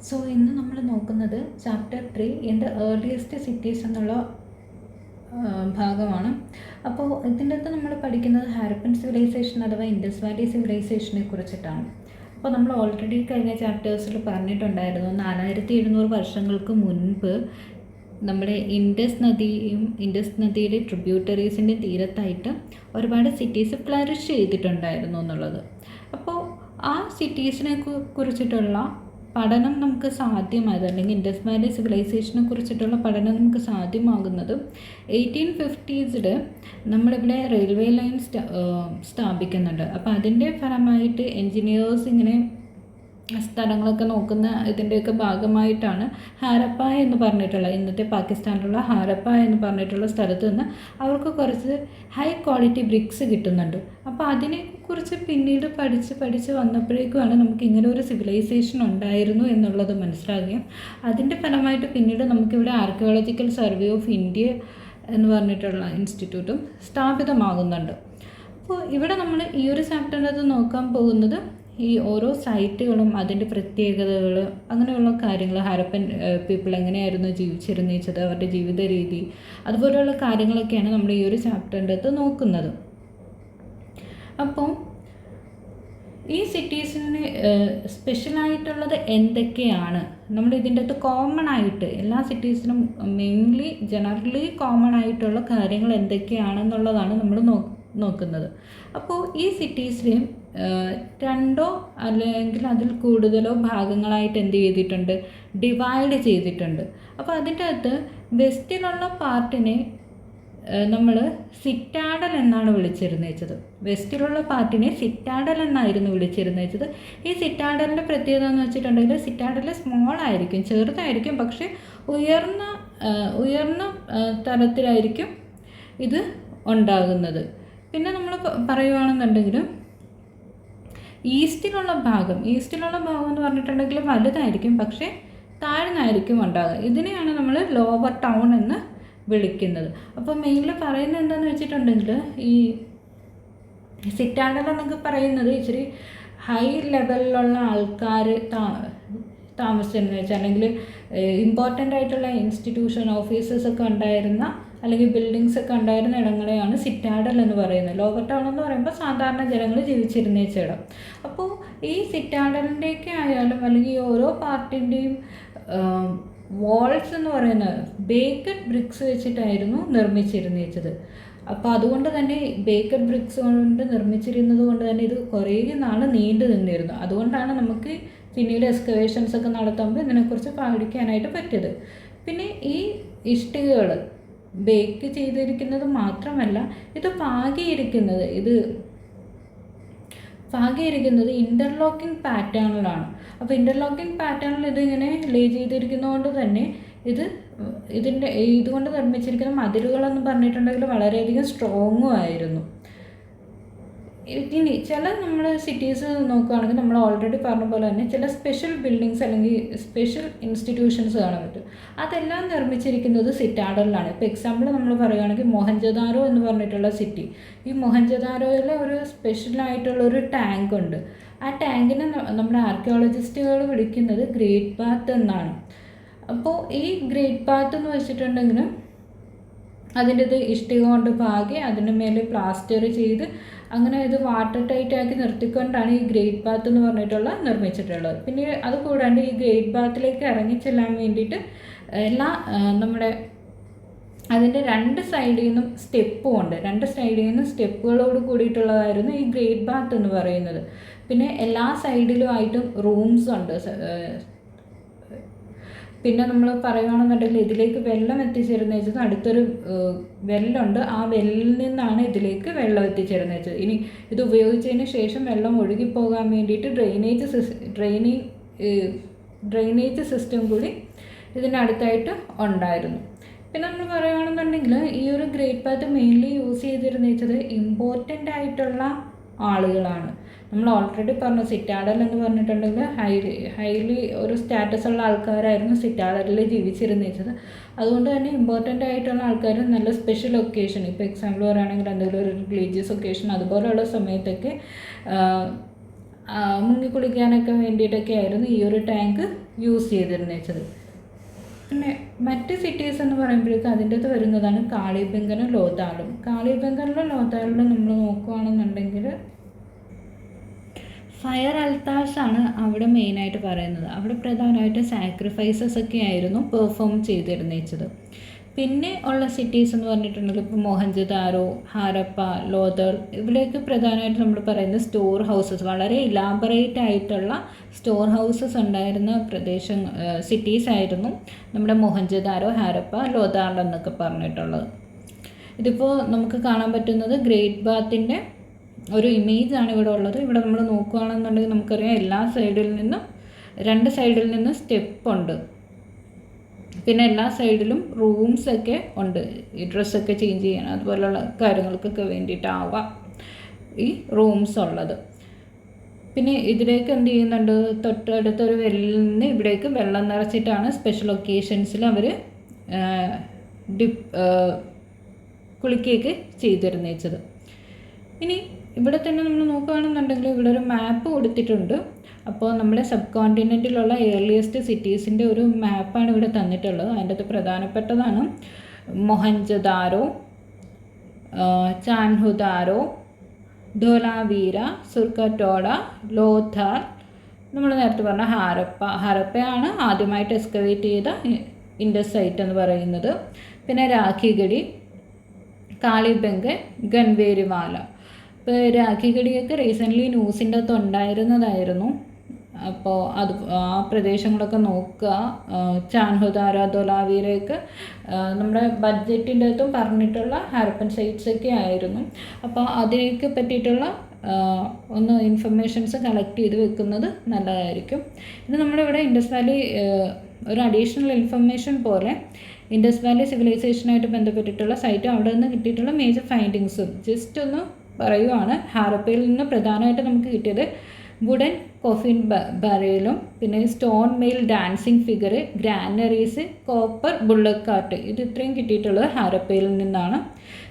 So ഇന്ന് നമ്മൾ നോക്കുന്നത് chapter 3 in the earliest cities എന്നുള്ള ഭാഗമാണ്. അപ്പോൾ ഇതിൻ്റെ അകത്ത് നമ്മൾ പഠിക്കുന്നത് ഹാരപ്പൻ സിവിലൈസേഷൻ അഥവാ ഇൻഡസ് വാലി സിവിലൈസേഷനെ കുറിച്ചിട്ടാണ്. അപ്പോൾ നമ്മൾ ഓൾറെഡി കഴിഞ്ഞ ചാപ്റ്റേഴ്സിൽ പറഞ്ഞിട്ടുണ്ടായിരുന്നു 4700 വർഷങ്ങൾക്ക് മുൻപ് നമ്മുടെ ഇൻഡസ് നദിയുടെ ട്രിബ്യൂട്ടറീസിൻ്റെ തീരത്തായിട്ട് ഒരുപാട് സിറ്റീസ് ഫ്ലറിഷ് ചെയ്തിട്ടുണ്ടായിരുന്നു എന്നുള്ളത്. അപ്പോൾ ആ സിറ്റീസിനെ കുറിച്ചിട്ടുള്ള പഠനം നമുക്ക് സാധ്യമായത്, അല്ലെങ്കിൽ ഇൻഡസ് വാലി സിവിലൈസേഷനെ കുറിച്ചിട്ടുള്ള പഠനം നമുക്ക് സാധ്യമാകുന്നത് 1850s നമ്മളിവിടെ റെയിൽവേ ലൈൻ സ്ഥാപിക്കുന്നുണ്ട്. അപ്പോൾ അതിൻ്റെ ഫലമായിട്ട് എൻജിനീയേഴ്സ് ഇങ്ങനെ സ്ഥലങ്ങളൊക്കെ നോക്കുന്ന ഇതിൻ്റെയൊക്കെ ഭാഗമായിട്ടാണ് ഹാരപ്പ എന്ന് പറഞ്ഞിട്ടുള്ള, ഇന്നത്തെ പാകിസ്ഥാനിലുള്ള ഹാരപ്പ എന്ന് പറഞ്ഞിട്ടുള്ള സ്ഥലത്ത് നിന്ന് അവർക്ക് കുറച്ച് ഹൈ ക്വാളിറ്റി ബ്രിക്സ് കിട്ടുന്നുണ്ട്. അപ്പോൾ അതിനെക്കുറിച്ച് പിന്നീട് പഠിച്ച് വന്നപ്പോഴേക്കുമാണ് നമുക്ക് ഇങ്ങനെ ഒരു സിവിലൈസേഷൻ ഉണ്ടായിരുന്നു എന്നുള്ളത് മനസ്സിലാകുകയും അതിൻ്റെ ഫലമായിട്ട് പിന്നീട് നമുക്കിവിടെ ആർക്കിയോളജിക്കൽ സർവേ ഓഫ് ഇന്ത്യ എന്ന് പറഞ്ഞിട്ടുള്ള ഇൻസ്റ്റിറ്റ്യൂട്ടും സ്ഥാപിതമാകുന്നുണ്ട്. അപ്പോൾ ഇവിടെ നമ്മൾ ഈ ഒരു ചാപ്റ്ററിനകത്ത് നോക്കാൻ പോകുന്നത് ഈ ഓരോ സൈറ്റുകളും അതിൻ്റെ പ്രത്യേകതകൾ, അങ്ങനെയുള്ള കാര്യങ്ങൾ, ഹാരപ്പൻ പീപ്പിൾ എങ്ങനെയായിരുന്നു ജീവിച്ചിരുന്നത്, അവരുടെ ജീവിത രീതി, അതുപോലെയുള്ള കാര്യങ്ങളൊക്കെയാണ് നമ്മൾ ഈ ഒരു ചാപ്റ്ററിൻ്റെ അകത്ത് നോക്കുന്നത്. അപ്പോൾ ഈ സിറ്റീസിന് സ്പെഷ്യലായിട്ടുള്ളത് എന്തൊക്കെയാണ്, നമ്മൾ ഇതിൻ്റെ അകത്ത് കോമൺ ആയിട്ട് എല്ലാ സിറ്റീസിനും ജനറലി കോമൺ ആയിട്ടുള്ള കാര്യങ്ങൾ എന്തൊക്കെയാണെന്നുള്ളതാണ് നമ്മൾ നോക്കുന്നത്. അപ്പോൾ ഈ സിറ്റീസിലെയും രണ്ടോ അല്ലെങ്കിൽ അതിൽ കൂടുതലോ ഭാഗങ്ങളായിട്ട് എന്ത് ചെയ്തിട്ടുണ്ട്, ഡിവൈഡ് ചെയ്തിട്ടുണ്ട്. അപ്പോൾ അതിൻ്റെ അകത്ത് വെസ്റ്റിലുള്ള പാർട്ടിനെ നമ്മൾ സിറ്റാഡൽ എന്നാണ് വിളിച്ചിരുന്നത്. വെസ്റ്റിലുള്ള പാർട്ടിനെ സിറ്റാഡൽ എന്നായിരുന്നു വിളിച്ചിരുന്നത്. ഈ സിറ്റാഡലിൻ്റെ പ്രത്യേകത എന്ന് വെച്ചിട്ടുണ്ടെങ്കിൽ സിറ്റാഡൽ സ്മോൾ ആയിരിക്കും, ചെറുതായിരിക്കും, പക്ഷേ ഉയർന്ന തലത്തിലായിരിക്കും ഇത് ഉണ്ടാകുന്നത്. പിന്നെ നമ്മൾ പറയുകയാണെന്നുണ്ടെങ്കിൽ ഈസ്റ്റിലുള്ള ഭാഗം എന്ന് പറഞ്ഞിട്ടുണ്ടെങ്കിൽ വലുതായിരിക്കും, പക്ഷേ താഴ്ന്നായിരിക്കും ഉണ്ടാകുക. ഇതിനെയാണ് നമ്മൾ ലോവർ ടൗൺ എന്ന് വിളിക്കുന്നത്. അപ്പോൾ മെയിനിൽ പറയുന്നത് എന്താണെന്ന് വെച്ചിട്ടുണ്ടെങ്കിൽ ഈ സിറ്റാഡൽ എന്നൊക്കെ പറയുന്നത് ഇച്ചിരി ഹൈ ലെവലിലുള്ള ആൾക്കാർ താമസിച്ചെന്ന് വെച്ചാൽ, അല്ലെങ്കിൽ ഇമ്പോർട്ടൻ്റ് ആയിട്ടുള്ള ഇൻസ്റ്റിറ്റ്യൂഷൻ ഓഫീസേഴ്സ് ഒക്കെ ഉണ്ടായിരുന്ന അല്ലെങ്കിൽ ബിൽഡിങ്സ് ഒക്കെ ഉണ്ടായിരുന്ന ഇടങ്ങളെയാണ് സിറ്റാഡൽ എന്ന് പറയുന്നത്. ലോവർ ടൗൺ എന്ന് പറയുമ്പോൾ സാധാരണ ജനങ്ങൾ ജീവിച്ചിരുന്ന ഇടം. അപ്പോൾ ഈ സിറ്റാഡലിൻ്റെയൊക്കെ ആയാലും അല്ലെങ്കിൽ ഓരോ പാർട്ടിൻ്റെയും വാൾസ് എന്ന് പറയുന്നത് ബേക്കഡ് ബ്രിക്സ് വെച്ചിട്ടായിരുന്നു നിർമ്മിച്ചിരുന്നത്. അപ്പോൾ അതുകൊണ്ട് തന്നെ ബേക്കഡ് ബ്രിക്സ് കൊണ്ട് നിർമ്മിച്ചിരുന്നത് കൊണ്ട് തന്നെ ഇത് കുറേ നാൾ നീണ്ടു നിന്നിരുന്നു. അതുകൊണ്ടാണ് നമുക്ക് പിന്നീട് എക്സ്കവേഷൻസ് ഒക്കെ നടത്തുമ്പോൾ ഇതിനെക്കുറിച്ച് പഠിക്കാനായിട്ട് പറ്റിയത്. പിന്നെ ഈ ഇഷ്ടികകൾ ബേക്ക് ചെയ്തിരിക്കുന്നത് മാത്രമല്ല, ഇത് പാകിയിരിക്കുന്നത് ഇൻ്റർലോക്കിംഗ് പാറ്റേണിലാണ്. അപ്പോൾ ഇൻ്റർലോക്കിംഗ് പാറ്റേണിൽ ഇതിങ്ങനെ ലേ ചെയ്തിരിക്കുന്നതുകൊണ്ട് തന്നെ ഇതുകൊണ്ട് നിർമ്മിച്ചിരിക്കുന്ന മതിലുകളെന്ന് പറഞ്ഞിട്ടുണ്ടെങ്കിൽ വളരെയധികം സ്ട്രോങ്ങും ആയിരുന്നു. ഇനി ചില നമ്മൾ സിറ്റീസ് നോക്കുകയാണെങ്കിൽ നമ്മൾ ഓൾറെഡി പറഞ്ഞ പോലെ തന്നെ ചില സ്പെഷ്യൽ ബിൽഡിങ്സ് അല്ലെങ്കിൽ സ്പെഷ്യൽ ഇൻസ്റ്റിറ്റ്യൂഷൻസ് കാണാൻ പറ്റും. അതെല്ലാം നിർമ്മിച്ചിരിക്കുന്നത് സിറ്റാഡലിലാണ്. ഇപ്പോൾ എക്സാമ്പിൾ നമ്മൾ പറയുകയാണെങ്കിൽ മൊഹൻജദാരോ എന്ന് പറഞ്ഞിട്ടുള്ള സിറ്റി, ഈ മൊഹൻജദാരോയിലെ ഒരു സ്പെഷ്യലായിട്ടുള്ളൊരു ടാങ്ക് ഉണ്ട്. ആ ടാങ്കിനെ നമ്മുടെ ആർക്കിയോളജിസ്റ്റുകൾ വിളിക്കുന്നത് ഗ്രേറ്റ് ബാത്ത് എന്നാണ്. അപ്പോൾ ഈ ഗ്രേറ്റ് ബാത്ത് എന്ന് വെച്ചിട്ടുണ്ടെങ്കിൽ അതിൻ്റെ ഇഷ്ടിക കൊണ്ട് പാകി അതിൻ്റെ മേലെ പ്ലാസ്റ്റർ ചെയ്ത് അങ്ങനെ ഇത് വാട്ടർ ടൈറ്റ് ആക്കി നിർത്തിക്കൊണ്ടാണ് ഈ ഗ്രേറ്റ് ബാത്ത് എന്ന് പറഞ്ഞിട്ടുള്ള നിർമ്മിച്ചിട്ടുള്ളത്. പിന്നെ അത് കൂടാണ്ട് ഈ ഗ്രേറ്റ് ബാത്തിലേക്ക് ഇറങ്ങിച്ചെല്ലാൻ വേണ്ടിയിട്ട് നമ്മുടെ അതിൻ്റെ രണ്ട് സൈഡിൽ നിന്നും സ്റ്റെപ്പും ഉണ്ട്. രണ്ട് സൈഡിൽ നിന്നും സ്റ്റെപ്പുകളോട് കൂടിയിട്ടുള്ളതായിരുന്നു ഈ ഗ്രേറ്റ് ബാത്ത് എന്ന് പറയുന്നത്. പിന്നെ എല്ലാ സൈഡിലുമായിട്ടും റൂംസ് ഉണ്ട്. പിന്നെ നമ്മൾ പറയുകയാണെന്നുണ്ടെങ്കിൽ ഇതിലേക്ക് വെള്ളം എത്തിച്ചേരുന്നത് അടുത്തൊരു വെല്ലുണ്ട്. ആ വെല്ലിൽ നിന്നാണ് ഇതിലേക്ക് വെള്ളം എത്തിച്ചേരുന്നത്. ഇനി ഇത് ഉപയോഗിച്ചതിന് ശേഷം വെള്ളം ഒഴുകിപ്പോകാൻ വേണ്ടിയിട്ട് ഡ്രെയിനേജ് സിസ്റ്റം കൂടി ഇതിൻ്റെ അടുത്തായിട്ട് ഉണ്ടായിരുന്നു. പിന്നെ നമ്മൾ പറയുകയാണെന്നുണ്ടെങ്കിൽ ഈ ഒരു ഗ്രേറ്റ് ബാത്ത് മെയിൻലി യൂസ് ചെയ്തിരുന്നത് ഇമ്പോർട്ടൻ്റ് ആയിട്ടുള്ള ആളുകളാണ്. നമ്മൾ ഓൾറെഡി പറഞ്ഞു സിറ്റാഡൽ എന്ന് പറഞ്ഞിട്ടുണ്ടെങ്കിൽ ഹൈലി ഒരു സ്റ്റാറ്റസ് ഉള്ള ആൾക്കാരായിരുന്നു സിറ്റാഡലിൽ ജീവിച്ചിരുന്നത്. അതുകൊണ്ട് തന്നെ ഇമ്പോർട്ടൻ്റ് ആയിട്ടുള്ള ആൾക്കാർ നല്ല സ്പെഷ്യൽ ഒക്കേഷൻ, ഇപ്പോൾ എക്സാമ്പിൾ പറയുകയാണെങ്കിൽ എന്തെങ്കിലും ഒരു റിലീജിയസ് ഒക്കേഷൻ അതുപോലെയുള്ള സമയത്തൊക്കെ മുങ്ങിക്കുളിക്കാനൊക്കെ വേണ്ടിയിട്ടൊക്കെ ആയിരുന്നു ഈ ഒരു ടാങ്ക് യൂസ് ചെയ്തിരുന്നത്. പിന്നെ മറ്റ് സിറ്റീസ് എന്ന് പറയുമ്പോഴേക്കും അതിൻ്റെ അകത്ത് വരുന്നതാണ് കാളിബംഗനും ലോഥാളും. കാളിബംഗനിലും ലോഥാളിലും നമ്മൾ നോക്കുകയാണെന്നുണ്ടെങ്കിൽ ഫയർ അൽത്താർസ് ആണ് അവിടെ മെയിനായിട്ട് പറയുന്നത്. അവിടെ പ്രധാനമായിട്ട് സാക്രിഫൈസസ് ഒക്കെ ആയിരുന്നു പെർഫോം ചെയ്തിരുന്നത്. പിന്നെ ഉള്ള സിറ്റീസ് എന്ന് പറഞ്ഞിട്ടുണ്ടെങ്കിൽ ഇപ്പോൾ മോഹൻജദാരോ, ഹാരപ്പ, ലോഥൽ, ഇവിടെയൊക്കെ പ്രധാനമായിട്ട് നമ്മൾ പറയുന്നത് സ്റ്റോർ ഹൗസസ്, വളരെ ഇലാബറേറ്റ് ആയിട്ടുള്ള സ്റ്റോർ ഹൗസസ് ഉണ്ടായിരുന്ന സിറ്റീസ് ആയിരുന്നു നമ്മുടെ മോഹൻജദാരോ, ഹാരപ്പ, ലോഥാൾ എന്നൊക്കെ പറഞ്ഞിട്ടുള്ളത്. ഇതിപ്പോൾ നമുക്ക് കാണാൻ പറ്റുന്നത് ഗ്രേറ്റ് ബാത്തിൻ്റെ ഒരു ഇമേജാണ് ഇവിടെ ഉള്ളത്. ഇവിടെ നമ്മൾ നോക്കുകയാണെന്നുണ്ടെങ്കിൽ നമുക്കറിയാം എല്ലാ സൈഡിൽ നിന്നും 2 സൈഡിൽ നിന്നും സ്റ്റെപ്പുണ്ട്. പിന്നെ എല്ലാ സൈഡിലും റൂംസൊക്കെ ഉണ്ട്. ഈ ഡ്രസ്സൊക്കെ ചേഞ്ച് ചെയ്യണം അതുപോലുള്ള കാര്യങ്ങൾക്കൊക്കെ വേണ്ടിയിട്ടാവാം ഈ റൂംസ് ഉള്ളത്. പിന്നെ ഇതിലേക്ക് എന്ത് ചെയ്യുന്നുണ്ട്, തൊട്ടടുത്തൊരു വെല്ലിൽ നിന്ന് ഇവിടേക്ക് വെള്ളം നിറച്ചിട്ടാണ് സ്പെഷ്യൽ ഒക്കേഷൻസിൽ അവർ കുളിക്കുകയൊക്കെ ചെയ്തിരുന്നത്. ഇനി ഇവിടെ തന്നെ നമ്മൾ നോക്കുകയാണെന്നുണ്ടെങ്കിൽ ഇവിടെ ഒരു മാപ്പ് കൊടുത്തിട്ടുണ്ട്. അപ്പോൾ നമ്മുടെ സബ് കോണ്ടിനെൻറ്റിലുള്ള ഏർലിയസ്റ്റ് സിറ്റീസിൻ്റെ ഒരു മാപ്പാണ് ഇവിടെ തന്നിട്ടുള്ളത്. അതിൻ്റെ അകത്ത് പ്രധാനപ്പെട്ടതാണ് മൊഹൻജദാരോ, ചാൻഹുദാരോ, ധോലാവീര, സുർക്കറ്റോഡ, ലോഥാൽ, നമ്മൾ നേരത്തെ പറഞ്ഞ ഹാരപ്പയാണ് ആദ്യമായിട്ട് എക്സ്കവേറ്റ് ചെയ്ത ഇൻഡസ് സൈറ്റ് എന്ന് പറയുന്നത്. പിന്നെ രാഖിഗഡി, കാളിബംഗൻ, ഗൻവേരിവാല. ഇപ്പോൾ രാഖിഗഡിയൊക്കെ റീസെൻ്റ്ലി ന്യൂസിൻ്റെ അകത്ത് ഉണ്ടായിരുന്നതായിരുന്നു. അപ്പോൾ ആ പ്രദേശങ്ങളൊക്കെ നോക്കുക. ചാൻഹുദാര, ധോലാവീരയൊക്കെ നമ്മുടെ ബഡ്ജറ്റിൻ്റെ അകത്തും പറഞ്ഞിട്ടുള്ള ഹാരപ്പൻ സൈറ്റ്സൊക്കെ ആയിരുന്നു. അപ്പോൾ അതിനൊക്കെ പറ്റിയിട്ടുള്ള ഒന്ന് ഇൻഫർമേഷൻസ് കളക്ട് ചെയ്ത് വെക്കുന്നത് നല്ലതായിരിക്കും. ഇത് നമ്മളിവിടെ ഇൻഡസ് വാലി ഒരു അഡീഷണൽ ഇൻഫർമേഷൻ പോലെ ഇൻഡസ് വാലി സിവിലൈസേഷനായിട്ട് ബന്ധപ്പെട്ടിട്ടുള്ള സൈറ്റ് അവിടെ നിന്ന് കിട്ടിയിട്ടുള്ള മേജർ ഫൈൻഡിങ്സും ജസ്റ്റ് ഒന്ന് പറയുവാണ്. ഹാരപ്പയിൽ നിന്ന് പ്രധാനമായിട്ട് നമുക്ക് കിട്ടിയത് വുഡൻ കോഫിൻ ബരയിലും പിന്നെ stone male dancing figure, granaries, copper bullock cart, ഇത് ഇത്രയും കിട്ടിയിട്ടുള്ളത് ഹാരപ്പയിൽ നിന്നാണ്.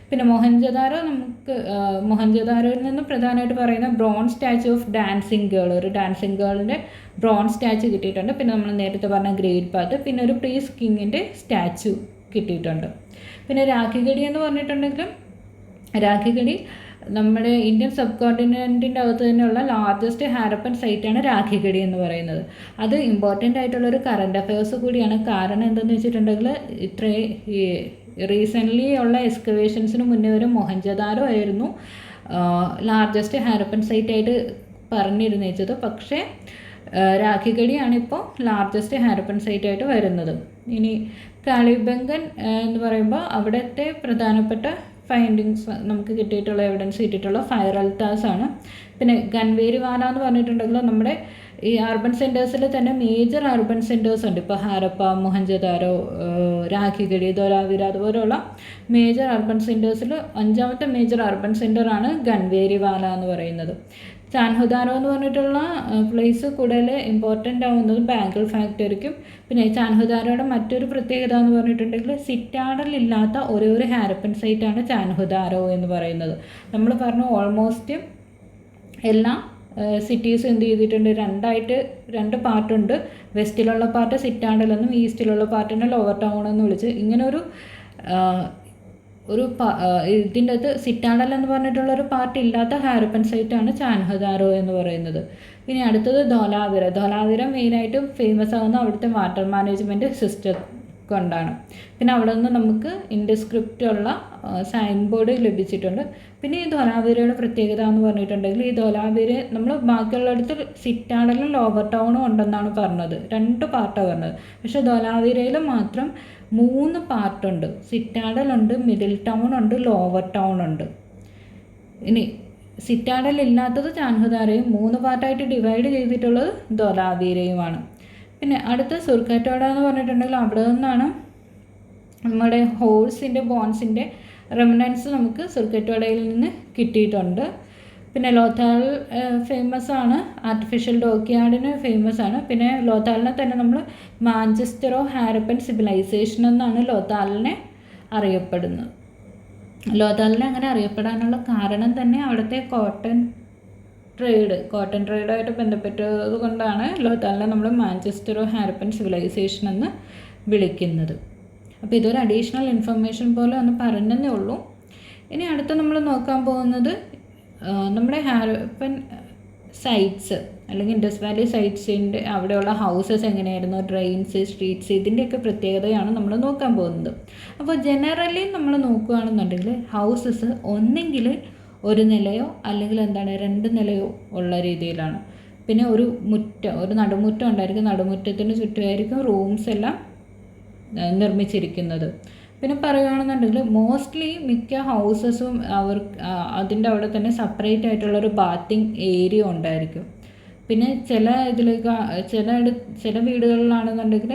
പിന്നെ മൊഹൻജദാരോയിൽ നിന്ന് പ്രധാനമായിട്ട് പറയുന്ന bronze statue of dancing girl, ഒരു ഡാൻസിങ് ഗേളിൻ്റെ ബ്രോൺസ് സ്റ്റാച്യു കിട്ടിയിട്ടുണ്ട്. പിന്നെ നമ്മൾ നേരത്തെ പറഞ്ഞ ഗ്രേറ്റ് ബാത്ത്, പിന്നെ ഒരു പ്രീസ് കിങ്ങിൻ്റെ സ്റ്റാച്യു കിട്ടിയിട്ടുണ്ട്. പിന്നെ രാഖിഗഡി എന്ന് പറഞ്ഞിട്ടുണ്ടെങ്കിലും രാഖിഗഡി നമ്മുടെ ഇന്ത്യൻ സബ് കോണ്ടിനെൻറ്റിൻ്റെ അകത്ത് തന്നെയുള്ള ലാർജസ്റ്റ് ഹാരപ്പൻ സൈറ്റാണ് രാഖിഗഡി എന്ന് പറയുന്നത്. അത് ഇമ്പോർട്ടൻ്റ് ആയിട്ടുള്ളൊരു കറണ്ട് അഫയേഴ്സ് കൂടിയാണ്. കാരണം എന്തെന്ന് വെച്ചിട്ടുണ്ടെങ്കിൽ റീസെൻ്റ്ലി ഉള്ള എക്സ്കവേഷൻസിന് മുന്നേ ഒരു മൊഹൻജദാരോ ആയിരുന്നു ലാർജസ്റ്റ് ഹാരപ്പൻ സൈറ്റായിട്ട് പറഞ്ഞിരുന്നത്. പക്ഷേ രാഖിഗഡിയാണ് ഇപ്പോൾ ലാർജസ്റ്റ് ഹാരപ്പൻ സൈറ്റായിട്ട് വരുന്നത്. ഇനി കാളിബംഗൻ എന്ന് പറയുമ്പോൾ അവിടുത്തെ പ്രധാനപ്പെട്ട ഫൈൻഡിങ്സ് നമുക്ക് കിട്ടിയിട്ടുള്ള എവിഡൻസ് കിട്ടിയിട്ടുള്ള ഫയർ അൽത്താസ് ആണ്. പിന്നെ ഗൻവേരിവാല എന്ന് പറഞ്ഞിട്ടുണ്ടെങ്കിൽ നമ്മുടെ ഈ അർബൻ സെൻറ്റേഴ്സിൽ തന്നെ മേജർ അർബൻ സെൻറ്റേഴ്സ് ഉണ്ട്. ഇപ്പോൾ ഹാരപ്പ, മൊഹൻജദാരോ, രാഖിഗഡി, ധോലാവീര അതുപോലെയുള്ള മേജർ അർബൻ സെൻറ്റേഴ്സിൽ 5ാമത്തെ മേജർ അർബൻ സെൻറ്ററാണ് ഗൻവേരിവാല എന്ന് പറയുന്നത്. ചാൻഹുദാരോ എന്ന് പറഞ്ഞിട്ടുള്ള പ്ലേസ് കൂടുതൽ ഇമ്പോർട്ടൻ്റ് ആവുന്നത് ബാങ്കിൾ ഫാക്ടറിക്കും. പിന്നെ ചാൻഹുദാരോയുടെ മറ്റൊരു പ്രത്യേകത എന്ന് പറഞ്ഞിട്ടുണ്ടെങ്കിൽ സിറ്റാഡൽ ഇല്ലാത്ത ഒരു ഹാരപ്പൻ സൈറ്റാണ് ചാൻഹുദാരോ എന്ന് പറയുന്നത്. നമ്മൾ പറഞ്ഞു ഓൾമോസ്റ്റ് എല്ലാ സിറ്റീസ് എന്ത് ചെയ്തിട്ടുണ്ട്, 2 പാർട്ടുണ്ട്. വെസ്റ്റിലുള്ള പാർട്ട് സിറ്റാഡൽ എന്നും ഈസ്റ്റിലുള്ള പാർട്ടിനെ ലോവർ ടൗൺ എന്ന് വിളിച്ച് ഇങ്ങനെ ഇതിൻ്റെ അകത്ത് സിറ്റാഡൽ എന്ന് പറഞ്ഞിട്ടുള്ളൊരു പാർട്ട് ഇല്ലാത്ത ഹാരപ്പൻ സൈറ്റാണ് ചാൻഹുദാരോ എന്ന് പറയുന്നത്. ഇനി അടുത്തത് ധോലാവീര മെയിനായിട്ടും ഫേമസ് ആകുന്ന അവിടുത്തെ വാട്ടർ മാനേജ്മെൻറ്റ് സിസ്റ്റം കൊണ്ടാണ്. പിന്നെ അവിടെ നിന്ന് നമുക്ക് ഇൻഡസ്ക്രിപ്റ്റുള്ള സൈൻ ബോർഡ് ലഭിച്ചിട്ടുണ്ട്. പിന്നെ ഈ ധോലാവീരയുടെ പ്രത്യേകത എന്ന് പറഞ്ഞിട്ടുണ്ടെങ്കിൽ ഈ ധോലാവീര നമ്മൾ ബാക്കിയുള്ളിടത്ത് സിറ്റാഡലും ലോവർ ടൗണും ഉണ്ടെന്നാണ് പറഞ്ഞത്, 2 പാർട്ടാണ് പറഞ്ഞത്. പക്ഷേ ധോലാവീരയിൽ മാത്രം 3 പാർട്ടുണ്ട്. സിറ്റാഡലുണ്ട്, മിഡിൽ ടൗൺ ഉണ്ട്, ലോവർ ടൗൺ ഉണ്ട്. ഇനി സിറ്റാഡൽ ഇല്ലാത്തത് ചാൻഹുദാരയും 3 പാർട്ടായിട്ട് ഡിവൈഡ് ചെയ്തിട്ടുള്ളത് ധോലാവീരയുമാണ്. പിന്നെ അടുത്ത സുർക്കറ്റോഡ എന്ന് പറഞ്ഞിട്ടുണ്ടെങ്കിൽ അവിടെ നിന്നാണ് നമ്മുടെ ഹോഴ്സിൻ്റെ ബോൺസിൻ്റെ റെമനൻസ് നമുക്ക് സുർക്കറ്റോഡയിൽ നിന്ന് കിട്ടിയിട്ടുണ്ട്. പിന്നെ ലോഥാൽ ഫേമസ് ആണ്, ആർട്ടിഫിഷ്യൽ ഡോക്യാർഡിന് ഫേമസ് ആണ്. പിന്നെ ലോഥാലിനെ തന്നെ നമ്മൾ മാഞ്ചസ്റ്റർ ഓഫ് ഹാരപ്പൻ സിവിലൈസേഷൻ എന്നാണ് ലോഥാലിനെ അറിയപ്പെടുന്നത്. ലോഥാലിനെ അങ്ങനെ അറിയപ്പെടാനുള്ള കാരണം തന്നെ അവിടുത്തെ കോട്ടൺ കോട്ടൺ ട്രേഡായിട്ട് ബന്ധപ്പെട്ടത് കൊണ്ടാണ് ലോത്താലിനെ നമ്മൾ മാഞ്ചസ്റ്റർ ഹാരപ്പൻ സിവിലൈസേഷൻ എന്ന് വിളിക്കുന്നത്. അപ്പോൾ ഇതൊരു അഡീഷണൽ ഇൻഫർമേഷൻ പോലെ ഒന്ന് പറഞ്ഞതേ ഉള്ളൂ. ഇനി അടുത്ത നമ്മൾ നോക്കാൻ പോകുന്നത് നമ്മുടെ ഹാരപ്പൻ സൈറ്റ്സ് അല്ലെങ്കിൽ ഇൻഡസ് വാലി സൈറ്റ്സിൻ്റെ അവിടെയുള്ള ഹൗസസ് എങ്ങനെയായിരുന്നു, ഡ്രെയിൻസ്, സ്ട്രീറ്റ്സ്, ഇതിൻ്റെയൊക്കെ പ്രത്യേകതയാണ് നമ്മൾ നോക്കാൻ പോകുന്നത്. അപ്പോൾ ജനറലി നമ്മൾ നോക്കുകയാണെന്നുണ്ടെങ്കിൽ ഹൗസസ് ഒന്നെങ്കിൽ ഒരു നിലയോ അല്ലെങ്കിൽ 2 നിലയോ ഉള്ള രീതിയിലാണ്. പിന്നെ ഒരു നടുമുറ്റം ഉണ്ടായിരിക്കും. നടുമുറ്റത്തിന് ചുറ്റുമായിരിക്കും റൂംസ് എല്ലാം നിർമ്മിച്ചിരിക്കുന്നത്. പിന്നെ പറയുകയാണെന്നുണ്ടെങ്കിൽ മോസ്റ്റ്ലി മിക്ക ഹൗസസും അതിൻ്റെ അവിടെ തന്നെ സെപ്പറേറ്റ് ആയിട്ടുള്ളൊരു ബാത്തിങ് ഏരിയ ഉണ്ടായിരിക്കും. പിന്നെ ചില വീടുകളിലാണെന്നുണ്ടെങ്കിൽ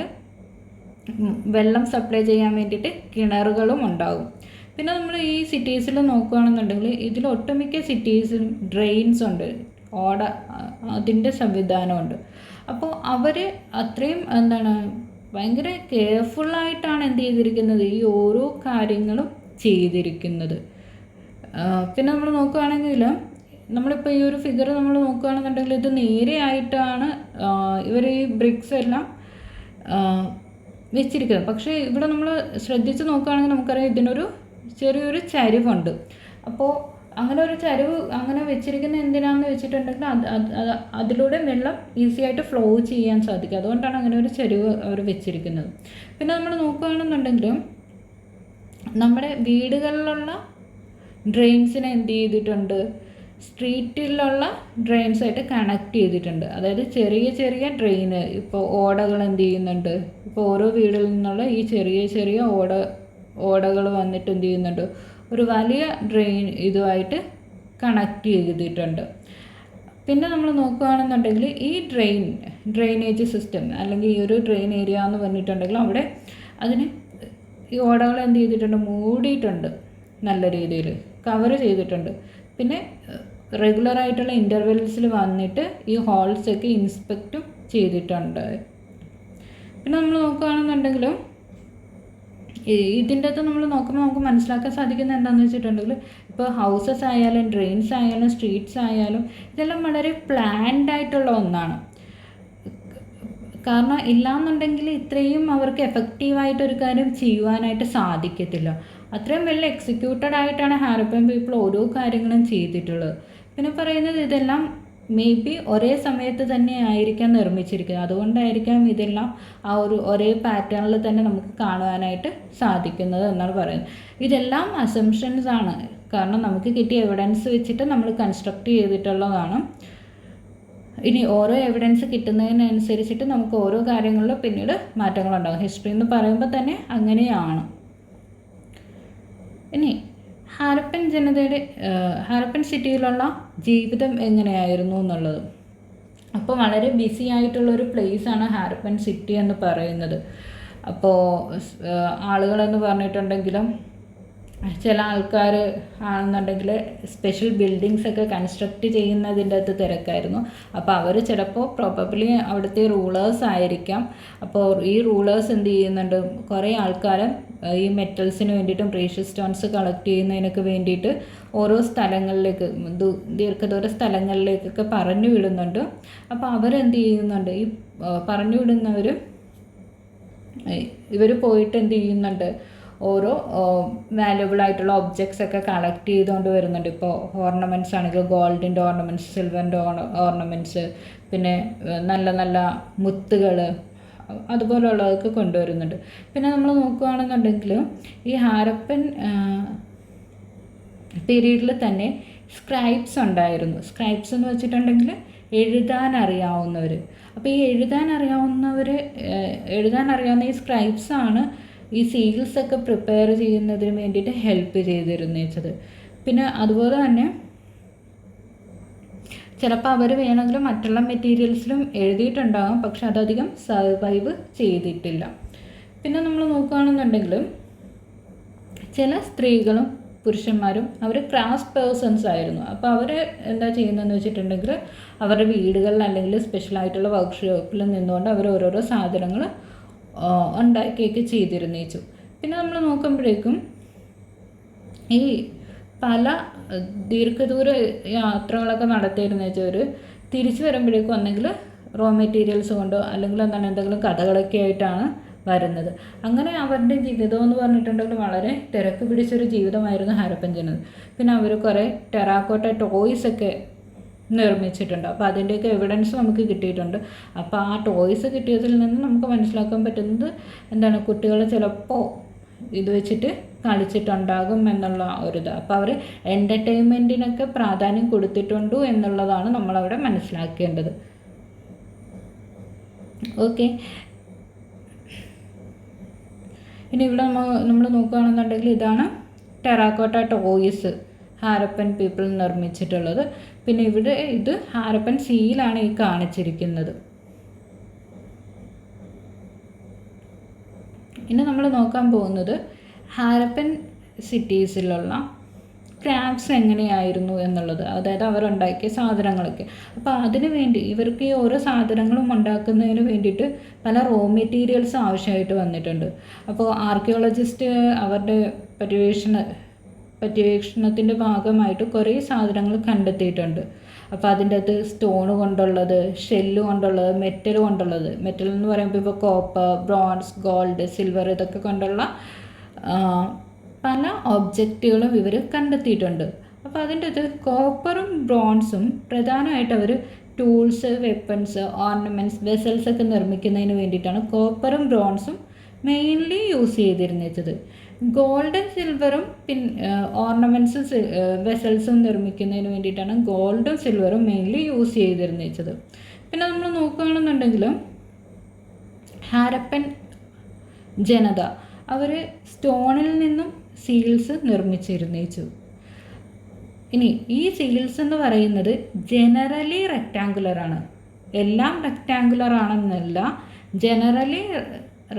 വെള്ളം സപ്ലൈ ചെയ്യാൻ വേണ്ടിയിട്ട് കിണറുകളും ഉണ്ടാകും. പിന്നെ നമ്മൾ ഈ സിറ്റീസിൽ നോക്കുകയാണെന്നുണ്ടെങ്കിൽ ഇതിൽ ഒട്ടുമിക്ക സിറ്റീസിലും ഡ്രെയിൻസ് ഉണ്ട്, അതിൻ്റെ സംവിധാനമുണ്ട്. അപ്പോൾ അവർ അത്രയും ഭയങ്കര കെയർഫുള്ളായിട്ടാണ് എന്ത് ചെയ്തിരിക്കുന്നത്, ഈ ഓരോ കാര്യങ്ങളും ചെയ്തിരിക്കുന്നത്. പിന്നെ നമ്മൾ നോക്കുകയാണെങ്കിൽ നമ്മളിപ്പോൾ ഈ ഒരു ഫിഗർ നമ്മൾ നോക്കുകയാണെന്നുണ്ടെങ്കിൽ ഇത് നേരെയായിട്ടാണ് ഇവർ ഈ ബ്രിക്സ് എല്ലാം വെച്ചിരിക്കുന്നത്. പക്ഷേ ഇവിടെ നമ്മൾ ശ്രദ്ധിച്ച് നോക്കുകയാണെങ്കിൽ നമുക്കറിയാം ഇതിനൊരു ചെറിയൊരു ചരിവുണ്ട്. അപ്പോൾ അങ്ങനെ ഒരു ചരിവ് അങ്ങനെ വെച്ചിരിക്കുന്നത് എന്തിനാണെന്ന് വെച്ചിട്ടുണ്ടെങ്കിൽ അതിലൂടെ വെള്ളം ഈസി ആയിട്ട് ഫ്ലോ ചെയ്യാൻ സാധിക്കും. അതുകൊണ്ടാണ് അങ്ങനെ ഒരു ചരിവ് അവർ വെച്ചിരിക്കുന്നത്. പിന്നെ നമ്മൾ നോക്കുകയാണെന്നുണ്ടെങ്കിലും നമ്മുടെ വീടുകളിലുള്ള ഡ്രെയിൻസിനെ എന്ത് ചെയ്തിട്ടുണ്ട്, സ്ട്രീറ്റിലുള്ള ഡ്രെയിൻസായിട്ട് കണക്ട് ചെയ്തിട്ടുണ്ട്. അതായത് ചെറിയ ചെറിയ ഡ്രെയിന്, ഇപ്പോൾ ഓടകൾ എന്ത് ചെയ്യുന്നുണ്ട്, ഇപ്പോൾ ഓരോ വീടിൽ നിന്നുള്ള ഈ ചെറിയ ചെറിയ ഓടകൾ വന്നിട്ട് എന്ത് ചെയ്യുന്നുണ്ട്, ഒരു വലിയ ഡ്രെയിൻ ഇതുമായിട്ട് കണക്ട് ചെയ്തിട്ടുണ്ട്. പിന്നെ നമ്മൾ നോക്കുകയാണെന്നുണ്ടെങ്കിൽ ഈ ഡ്രെയിനേജ് സിസ്റ്റം അല്ലെങ്കിൽ ഈ ഒരു ഡ്രെയിൻ ഏരിയ എന്ന് പറഞ്ഞിട്ടുണ്ടെങ്കിൽ അവിടെ അതിന് ഈ ഓടകൾ എന്ത് ചെയ്തിട്ടുണ്ട്, മൂടിയിട്ടുണ്ട്, നല്ല രീതിയിൽ കവർ ചെയ്തിട്ടുണ്ട്. പിന്നെ റെഗുലറായിട്ടുള്ള ഇൻ്റർവെൽസിൽ വന്നിട്ട് ഈ ഹോൾസൊക്കെ ഇൻസ്പെക്റ്റും ചെയ്തിട്ടുണ്ട്. പിന്നെ നമ്മൾ നോക്കുകയാണെന്നുണ്ടെങ്കിലും ഇതിൻ്റെ അകത്ത് നമ്മൾ നോക്കുമ്പോൾ നമുക്ക് മനസ്സിലാക്കാൻ സാധിക്കുന്നത് എന്താണെന്ന് വെച്ചിട്ടുണ്ടെങ്കിൽ ഇപ്പോൾ ഹൗസസ് ആയാലും ഡ്രെയിൻസ് ആയാലും സ്ട്രീറ്റ്സ് ആയാലും ഇതെല്ലാം വളരെ പ്ലാൻഡ് ആയിട്ടുള്ള ഒന്നാണ്. കാരണം ഇല്ലാന്നുണ്ടെങ്കിൽ ഇത്രയും അവർക്ക് എഫക്റ്റീവായിട്ടൊരു കാര്യം ചെയ്യുവാനായിട്ട് സാധിക്കത്തില്ല. അത്രയും വെൽ എക്സിക്യൂട്ടഡ് ആയിട്ടാണ് ഹാരപ്പൻ പീപ്പിൾ ഓരോ കാര്യങ്ങളും ചെയ്തിട്ടുള്ളത്. പിന്നെ പറയുന്നത് ഇതെല്ലാം മേ ബി ഒരേ സമയത്ത് തന്നെ ആയിരിക്കാം നിർമ്മിച്ചിരിക്കുന്നത്. അതുകൊണ്ടായിരിക്കാം ഇതെല്ലാം ഒരേ പാറ്റേണിൽ തന്നെ നമുക്ക് കാണുവാനായിട്ട് സാധിക്കുന്നത് എന്നാണ് പറയുന്നത്. ഇതെല്ലാം അസംഷൻസ് ആണ്. കാരണം നമുക്ക് കിട്ടിയ എവിഡൻസ് വെച്ചിട്ട് നമ്മൾ കൺസ്ട്രക്ട് ചെയ്തിട്ടുള്ളതാണ്. ഇനി ഓരോ എവിഡൻസ് കിട്ടുന്നതിനനുസരിച്ചിട്ട് നമുക്ക് ഓരോ കാര്യങ്ങളിലും പിന്നീട് മാറ്റങ്ങളുണ്ടാകും. ഹിസ്റ്ററി എന്ന് പറയുമ്പോൾ തന്നെ അങ്ങനെയാണ്. ഇനി ഹാരപ്പൻ സിറ്റിയിലുള്ള ജീവിതം എങ്ങനെയായിരുന്നു എന്നുള്ളത്. അപ്പോൾ വളരെ ബിസി ആയിട്ടുള്ളൊരു പ്ലേസാണ് ഹാരപ്പൻ സിറ്റി എന്ന് പറയുന്നത്. അപ്പോൾ ആളുകളെന്ന് പറഞ്ഞിട്ടുണ്ടെങ്കിലും ചില ആൾക്കാർ ആണെന്നുണ്ടെങ്കിൽ സ്പെഷ്യൽ ബിൽഡിങ്സ് ഒക്കെ കൺസ്ട്രക്റ്റ് ചെയ്യുന്നതിൻ്റെ അകത്ത് തിരക്കായിരുന്നു. അപ്പോൾ അവർ ചിലപ്പോൾ പ്രോബബ്ലി അവിടുത്തെ റൂളേഴ്സ് ആയിരിക്കാം. അപ്പോൾ ഈ റൂളേഴ്സ് എന്ത് ചെയ്യുന്നുണ്ട്, കുറേ ആൾക്കാർ ഈ മെറ്റൽസിന് വേണ്ടിയിട്ടും പ്രീഷ്യസ് സ്റ്റോൺസ് കളക്ട് ചെയ്യുന്നതിനൊക്കെ വേണ്ടിയിട്ട് ഓരോ സ്ഥലങ്ങളിലേക്ക് ദീർഘദൂര സ്ഥലങ്ങളിലേക്കൊക്കെ പറഞ്ഞു വിടുന്നുണ്ട്. അപ്പോൾ അവരെന്ത് ചെയ്യുന്നുണ്ട്, ഈ പറഞ്ഞു വിടുന്നവർ ഇവർ പോയിട്ട് എന്ത് ചെയ്യുന്നുണ്ട്, ഓരോ വാല്യുബിൾ ആയിട്ടുള്ള ഒബ്ജക്ട്സ് ഒക്കെ കളക്ട് ചെയ്തുകൊണ്ട് വരുന്നുണ്ട്. ഇപ്പോൾ ഓർണമെൻറ്റ്സ് ആണെങ്കിൽ ഗോൾഡിൻ്റെ ഓർണമെൻറ്റ്സ്, സിൽവറിൻ്റെ ഓർണമെൻറ്റ്സ്, പിന്നെ നല്ല നല്ല മുത്തുകൾ, അതുപോലെയുള്ളതൊക്കെ കൊണ്ടുവരുന്നുണ്ട്. പിന്നെ നമ്മൾ നോക്കുകയാണെന്നുണ്ടെങ്കിൽ ഈ ഹാരപ്പൻ പീരീഡിൽ തന്നെ സ്ക്രൈബ്സ് ഉണ്ടായിരുന്നു. സ്ക്രൈബ്സ് എന്ന് വെച്ചിട്ടുണ്ടെങ്കിൽ എഴുതാൻ അറിയാവുന്നവർ. അപ്പോൾ ഈ എഴുതാൻ അറിയാവുന്ന ഈ സ്ക്രൈബ്സാണ് ഈ സീൽസൊക്കെ പ്രിപ്പയർ ചെയ്യുന്നതിന് വേണ്ടിയിട്ട് ഹെൽപ്പ് ചെയ്തിരുന്നത്. പിന്നെ അതുപോലെ തന്നെ ചിലപ്പോൾ അവർ വേണമെങ്കിൽ മറ്റുള്ള മെറ്റീരിയൽസിലും എഴുതിയിട്ടുണ്ടാകും, പക്ഷെ അതധികം സർവൈവ് ചെയ്തിട്ടില്ല. പിന്നെ നമ്മൾ നോക്കുകയാണെന്നുണ്ടെങ്കിൽ ചില സ്ത്രീകളും പുരുഷന്മാരും അവർ ക്രാഫ്റ്റ് പേഴ്സൺസ് ആയിരുന്നു. അപ്പോൾ അവർ എന്താ ചെയ്യുന്നതെന്ന് വെച്ചിട്ടുണ്ടെങ്കിൽ അവരുടെ വീടുകളിൽ അല്ലെങ്കിൽ സ്പെഷ്യലായിട്ടുള്ള വർക്ക്ഷോപ്പിൽ നിന്നുകൊണ്ട് അവർ ഓരോരോ സാധനങ്ങൾ ഉണ്ടാക്കിയൊക്കെ ചെയ്തിരുന്നേച്ചു. പിന്നെ നമ്മൾ നോക്കുമ്പോഴേക്കും ഈ പല ദീർഘദൂര യാത്രകളൊക്കെ നടത്തിയിരുന്ന വെച്ചാൽ തിരിച്ചു വരുമ്പോഴേക്കും ഒന്നെങ്കിൽ റോ മെറ്റീരിയൽസ് കൊണ്ടോ അല്ലെങ്കിൽ എന്തെങ്കിലും കഥകളൊക്കെ ആയിട്ടാണ് വരുന്നത്. അങ്ങനെ അവരുടെ ജീവിതം എന്ന് പറഞ്ഞിട്ടുണ്ടെങ്കിൽ വളരെ തിരക്ക് പിടിച്ചൊരു ജീവിതമായിരുന്നു ഹാരപ്പൻ ജനത. പിന്നെ അവർ കുറേ ടെറാക്കോട്ട ടോയ്സ് ഒക്കെ നിർമ്മിച്ചിട്ടുണ്ട്. അപ്പോൾ അതിൻ്റെയൊക്കെ എവിഡൻസ് നമുക്ക് കിട്ടിയിട്ടുണ്ട്. അപ്പോൾ ആ ടോയ്സ് കിട്ടിയതിൽ നിന്ന് നമുക്ക് മനസ്സിലാക്കാൻ പറ്റുന്നത് കുട്ടികൾ ചിലപ്പോൾ ഇത് വെച്ചിട്ട് കളിച്ചിട്ടുണ്ടാകും എന്നുള്ള ഒരിത്. അപ്പോൾ അവർ എൻ്റർടൈൻമെൻറ്റിനൊക്കെ പ്രാധാന്യം കൊടുത്തിട്ടുണ്ട് എന്നുള്ളതാണ് നമ്മളവിടെ മനസ്സിലാക്കേണ്ടത്. ഓക്കെ, ഇനി ഇവിടെ നമ്മൾ നോക്കുകയാണെന്നുണ്ടെങ്കിൽ ഇതാണ് ടെറാക്കോട്ട ടോയ്സ് ഹാരപ്പൻ പീപ്പിൾ നിർമ്മിച്ചിട്ടുള്ളത്. പിന്നെ ഇവിടെ ഇത് ഹാരപ്പൻ സീലാണ് ഈ കാണിച്ചിരിക്കുന്നത്. ഇനി നമ്മൾ നോക്കാൻ പോകുന്നത് ഹാരപ്പൻ സിറ്റീസിലുള്ള ക്രാഫ്റ്റ്സ് എങ്ങനെയായിരുന്നു എന്നുള്ളത്, അതായത് അവരുണ്ടാക്കിയ സാധനങ്ങളൊക്കെ. അപ്പോൾ അതിനു വേണ്ടി ഇവർക്ക് ഈ ഓരോ സാധനങ്ങളും ഉണ്ടാക്കുന്നതിന് വേണ്ടിയിട്ട് പല റോ മെറ്റീരിയൽസ് ആവശ്യമായിട്ട് വന്നിട്ടുണ്ട്. അപ്പോൾ ആർക്കിയോളജിസ്റ്റ് അവരുടെ പര്യവേക്ഷണത്തിൻ്റെ ഭാഗമായിട്ട് കുറേ സാധനങ്ങൾ കണ്ടെത്തിയിട്ടുണ്ട്. അപ്പോൾ അതിൻ്റെ അകത്ത് സ്റ്റോണ് കൊണ്ടുള്ളത്, ഷെല്ല് കൊണ്ടുള്ളത്, മെറ്റൽ കൊണ്ടുള്ളത്. മെറ്റൽ എന്ന് പറയുമ്പോൾ ഇപ്പോൾ കോപ്പർ, ബ്രോൺസ്, ഗോൾഡ്, സിൽവർ ഇതൊക്കെ കൊണ്ടുള്ള പല ഒബ്ജക്റ്റുകളും ഇവർ കണ്ടെത്തിയിട്ടുണ്ട്. അപ്പോൾ അതിൻ്റെ അത് കോപ്പറും ബ്രോൺസും പ്രധാനമായിട്ട് അവർ ടൂൾസ്, വെപ്പൺസ്, ഓർണമെൻറ്റ്സ്, വെസൽസ് ഒക്കെ നിർമ്മിക്കുന്നതിന് വേണ്ടിയിട്ടാണ് കോപ്പറും ബ്രോൺസും മെയിൻലി യൂസ് ചെയ്തിരുന്നത്. ഗോൾഡും സിൽവറും ഓർണമെൻറ്റ്സും വെസൽസും നിർമ്മിക്കുന്നതിന് വേണ്ടിയിട്ടാണ് ഗോൾഡും സിൽവറും മെയിൻലി യൂസ് ചെയ്തിരുന്നത്. പിന്നെ നമ്മൾ നോക്കുകയാണെന്നുണ്ടെങ്കിൽ ഹാരപ്പൻ ജനത അവർ സ്റ്റോണിൽ നിന്നും സീൽസ് നിർമ്മിച്ചിരുന്നു. ഇനി ഈ സീൽസ് എന്ന് പറയുന്നത് ജനറലി റെക്റ്റാങ്കുലറാണ്. എല്ലാം റെക്റ്റാങ്കുലർ ആണെന്നല്ല, ജനറലി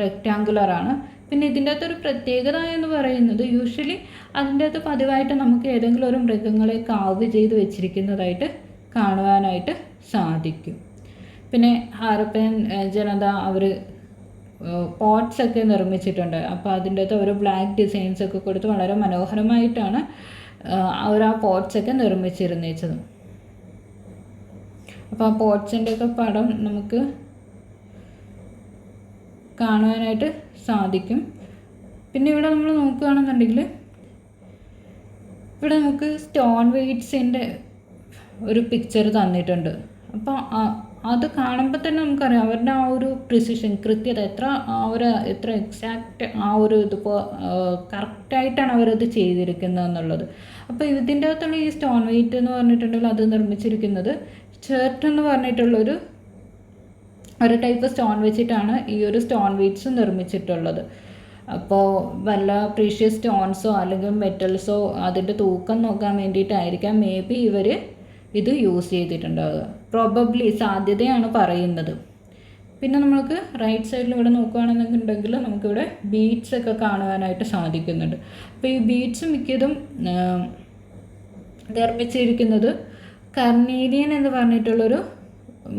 റെക്റ്റാങ്കുലറാണ്. പിന്നെ ഇതിൻ്റെ അകത്തൊരു പ്രത്യേകത എന്ന് പറയുന്നത് യൂഷ്വലി അതിൻ്റെ അകത്ത് പതിവായിട്ട് നമുക്ക് ഏതെങ്കിലും ഒരു മൃഗങ്ങളെ കാവ് ചെയ്ത് വെച്ചിരിക്കുന്നതായിട്ട് കാണുവാനായിട്ട് സാധിക്കും. പിന്നെ ഹാരപ്പൻ ജനത അവർ പോട്ട്സ് ഒക്കെ നിർമ്മിച്ചിട്ടുണ്ട്. അപ്പോൾ അതിൻ്റെ അകത്ത് ഒരു ബ്ലാക്ക് ഡിസൈൻസ് ഒക്കെ കൊടുത്ത് വളരെ മനോഹരമായിട്ടാണ് അവർ ആ പോട്ട്സ് ഒക്കെ നിർമ്മിച്ചിരുന്നത്. അപ്പോൾ ആ പോട്ട്സിൻ്റെയൊക്കെ പടം നമുക്ക് കാണുവാനായിട്ട് സാധിക്കും. പിന്നെ ഇവിടെ നമ്മൾ നോക്കുകയാണെന്നുണ്ടെങ്കിൽ ഇവിടെ നമുക്ക് സ്റ്റോൺ വെയ്റ്റ്സിൻ്റെ ഒരു പിക്ചർ തന്നിട്ടുണ്ട്. അപ്പോൾ അത് കാണുമ്പോൾ തന്നെ നമുക്കറിയാം അവരുടെ ആ ഒരു പ്രിസിഷൻ, കൃത്യത, എത്ര എക്സാക്റ്റ് ഇതിപ്പോൾ കറക്റ്റായിട്ടാണ് അവരത് ചെയ്തിരിക്കുന്നത് എന്നുള്ളത്. അപ്പോൾ ഇതിൻ്റെ അകത്തുള്ള ഈ സ്റ്റോൺ വെയ്റ്റ് എന്ന് പറഞ്ഞിട്ടുണ്ടെങ്കിൽ അത് നിർമ്മിച്ചിരിക്കുന്നത് ചേർട്ട് എന്ന് പറഞ്ഞിട്ടുള്ളൊരു ടൈപ്പ് സ്റ്റോൺ വെച്ചിട്ടാണ് ഈ ഒരു സ്റ്റോൺ വെയ്റ്റ്സ് നിർമ്മിച്ചിട്ടുള്ളത്. അപ്പോൾ വല്ല പ്രീഷ്യസ് സ്റ്റോൺസോ അല്ലെങ്കിൽ മെറ്റൽസോ അതിൻ്റെ തൂക്കം നോക്കാൻ വേണ്ടിയിട്ടായിരിക്കാം മേ ബി ഇവർ ഇത് യൂസ് ചെയ്തിട്ടുണ്ടാവുക. പ്രോബബ്ലി സാധ്യതയാണ് പറയുന്നത്. പിന്നെ നമുക്ക് റൈറ്റ് സൈഡിൽ ഇവിടെ നോക്കുകയാണെന്നുണ്ടെങ്കിൽ നമുക്കിവിടെ ബീഡ്സ് ഒക്കെ കാണുവാനായിട്ട് സാധിക്കുന്നുണ്ട്. അപ്പോൾ ഈ ബീഡ്സ് മിക്കതും നിർമ്മിച്ചിരിക്കുന്നത് കർണേലിയൻ എന്ന് പറഞ്ഞിട്ടുള്ളൊരു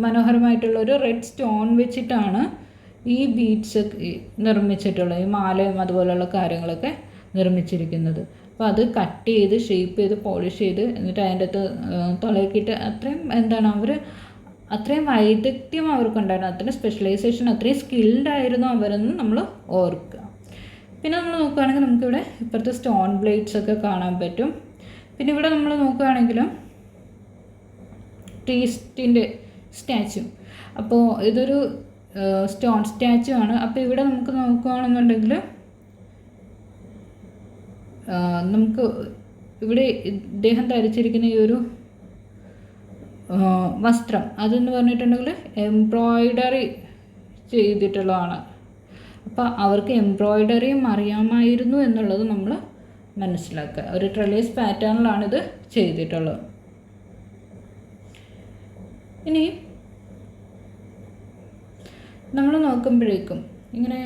മനോഹരമായിട്ടുള്ളൊരു റെഡ് സ്റ്റോൺ വെച്ചിട്ടാണ് ഈ ബീഡ്സ് നിർമ്മിച്ചിട്ടുള്ളത്. ഈ മാലയും അതുപോലെയുള്ള കാര്യങ്ങളൊക്കെ നിർമ്മിച്ചിരിക്കുന്നത്. അപ്പോൾ അത് കട്ട് ചെയ്ത് ഷേപ്പ് ചെയ്ത് പോളിഷ് ചെയ്ത് എന്നിട്ട് അതിൻ്റെ അകത്ത് തുളക്കിയിട്ട് അവർ അത്രയും വൈദഗ്ധ്യം അവർക്കുണ്ടായിരുന്നു, അത്രയും സ്പെഷ്യലൈസേഷൻ, അത്രയും സ്കിൽഡ് ആയിരുന്നു അവരെന്ന് നമ്മൾ ഓർക്കുക. പിന്നെ നമ്മൾ നോക്കുകയാണെങ്കിൽ നമുക്കിവിടെ ഇപ്പുറത്തെ സ്റ്റോൺ ബ്ലേഡ്സ് ഒക്കെ കാണാൻ പറ്റും. പിന്നെ ഇവിടെ നമ്മൾ നോക്കുകയാണെങ്കിൽ ട്രീസ്റ്റിൻ്റെ സ്റ്റാച്ചു. അപ്പോൾ ഇതൊരു സ്റ്റോൺ സ്റ്റാച്ചു ആണ്. അപ്പോൾ ഇവിടെ നമുക്ക് നോക്കുകയാണെന്നുണ്ടെങ്കിൽ നമുക്ക് ഇവിടെ ഇദ്ദേഹം ധരിച്ചിരിക്കുന്ന ഈ ഒരു വസ്ത്രം അതെന്ന് പറഞ്ഞിട്ടുണ്ടെങ്കിൽ എംബ്രോയിഡറി ചെയ്തിട്ടുള്ളതാണ്. അപ്പോൾ അവർക്ക് എംബ്രോയിഡറിയും അറിയാമായിരുന്നു എന്നുള്ളത് നമ്മൾ മനസ്സിലാക്കുക. ഒരു ട്രെലേസ് പാറ്റേണിലാണിത് ചെയ്തിട്ടുള്ളത്. ഇനി നമ്മൾ നോക്കുമ്പോഴേക്കും ഇങ്ങനെ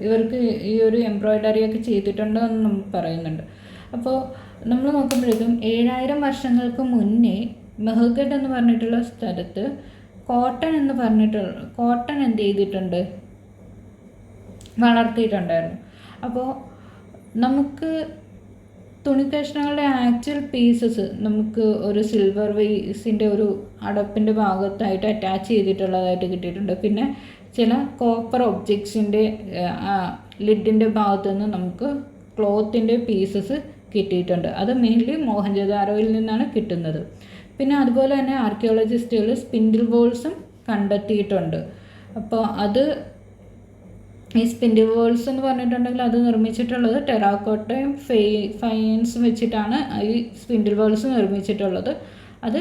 ഇവർക്ക് ഈ ഒരു എംബ്രോയിഡറിയൊക്കെ ചെയ്തിട്ടുണ്ടോ എന്ന് നമ്മൾ പറയുന്നുണ്ട്. അപ്പോൾ നമ്മൾ നോക്കുമ്പോഴേക്കും 7000 വർഷങ്ങൾക്ക് മുന്നേ മെഹഗഡ് എന്ന് പറഞ്ഞിട്ടുള്ള സ്ഥലത്ത് കോട്ടൺ എന്ത് ചെയ്തിട്ടുണ്ട്, വളർത്തിയിട്ടുണ്ടായിരുന്നു. അപ്പോൾ നമുക്ക് തുണിക്കഷ്ണങ്ങളുടെ ആക്ച്വൽ പീസസ് നമുക്ക് ഒരു സിൽവർ വേസിൻ്റെ ഒരു അടപ്പിൻ്റെ ഭാഗത്തായിട്ട് അറ്റാച്ച് ചെയ്തിട്ടുള്ളതായിട്ട് കിട്ടിയിട്ടുണ്ട്. പിന്നെ ചില കോപ്പർ ഒബ്ജക്ട്സിൻ്റെ ലിഡിൻ്റെ ഭാഗത്തു നിന്ന് നമുക്ക് ക്ലോത്തിൻ്റെ പീസസ് കിട്ടിയിട്ടുണ്ട്. അത് മെയിൻലി മോഹൻജദാരോയിൽ നിന്നാണ് കിട്ടുന്നത്. പിന്നെ അതുപോലെ തന്നെ ആർക്കിയോളജിസ്റ്റുകൾ സ്പിൻഡിൽ വോൾസും കണ്ടെത്തിയിട്ടുണ്ട്. അപ്പോൾ അത് ഈ സ്പിൻഡിൽ വോൾസ് എന്ന് പറഞ്ഞിട്ടുണ്ടെങ്കിൽ അത് നിർമ്മിച്ചിട്ടുള്ളത് ടെറാക്കോട്ടയും ഫൈൻസ് വെച്ചിട്ടാണ് ഈ സ്പിൻഡിൽ വോൾസ് നിർമ്മിച്ചിട്ടുള്ളത്. അത്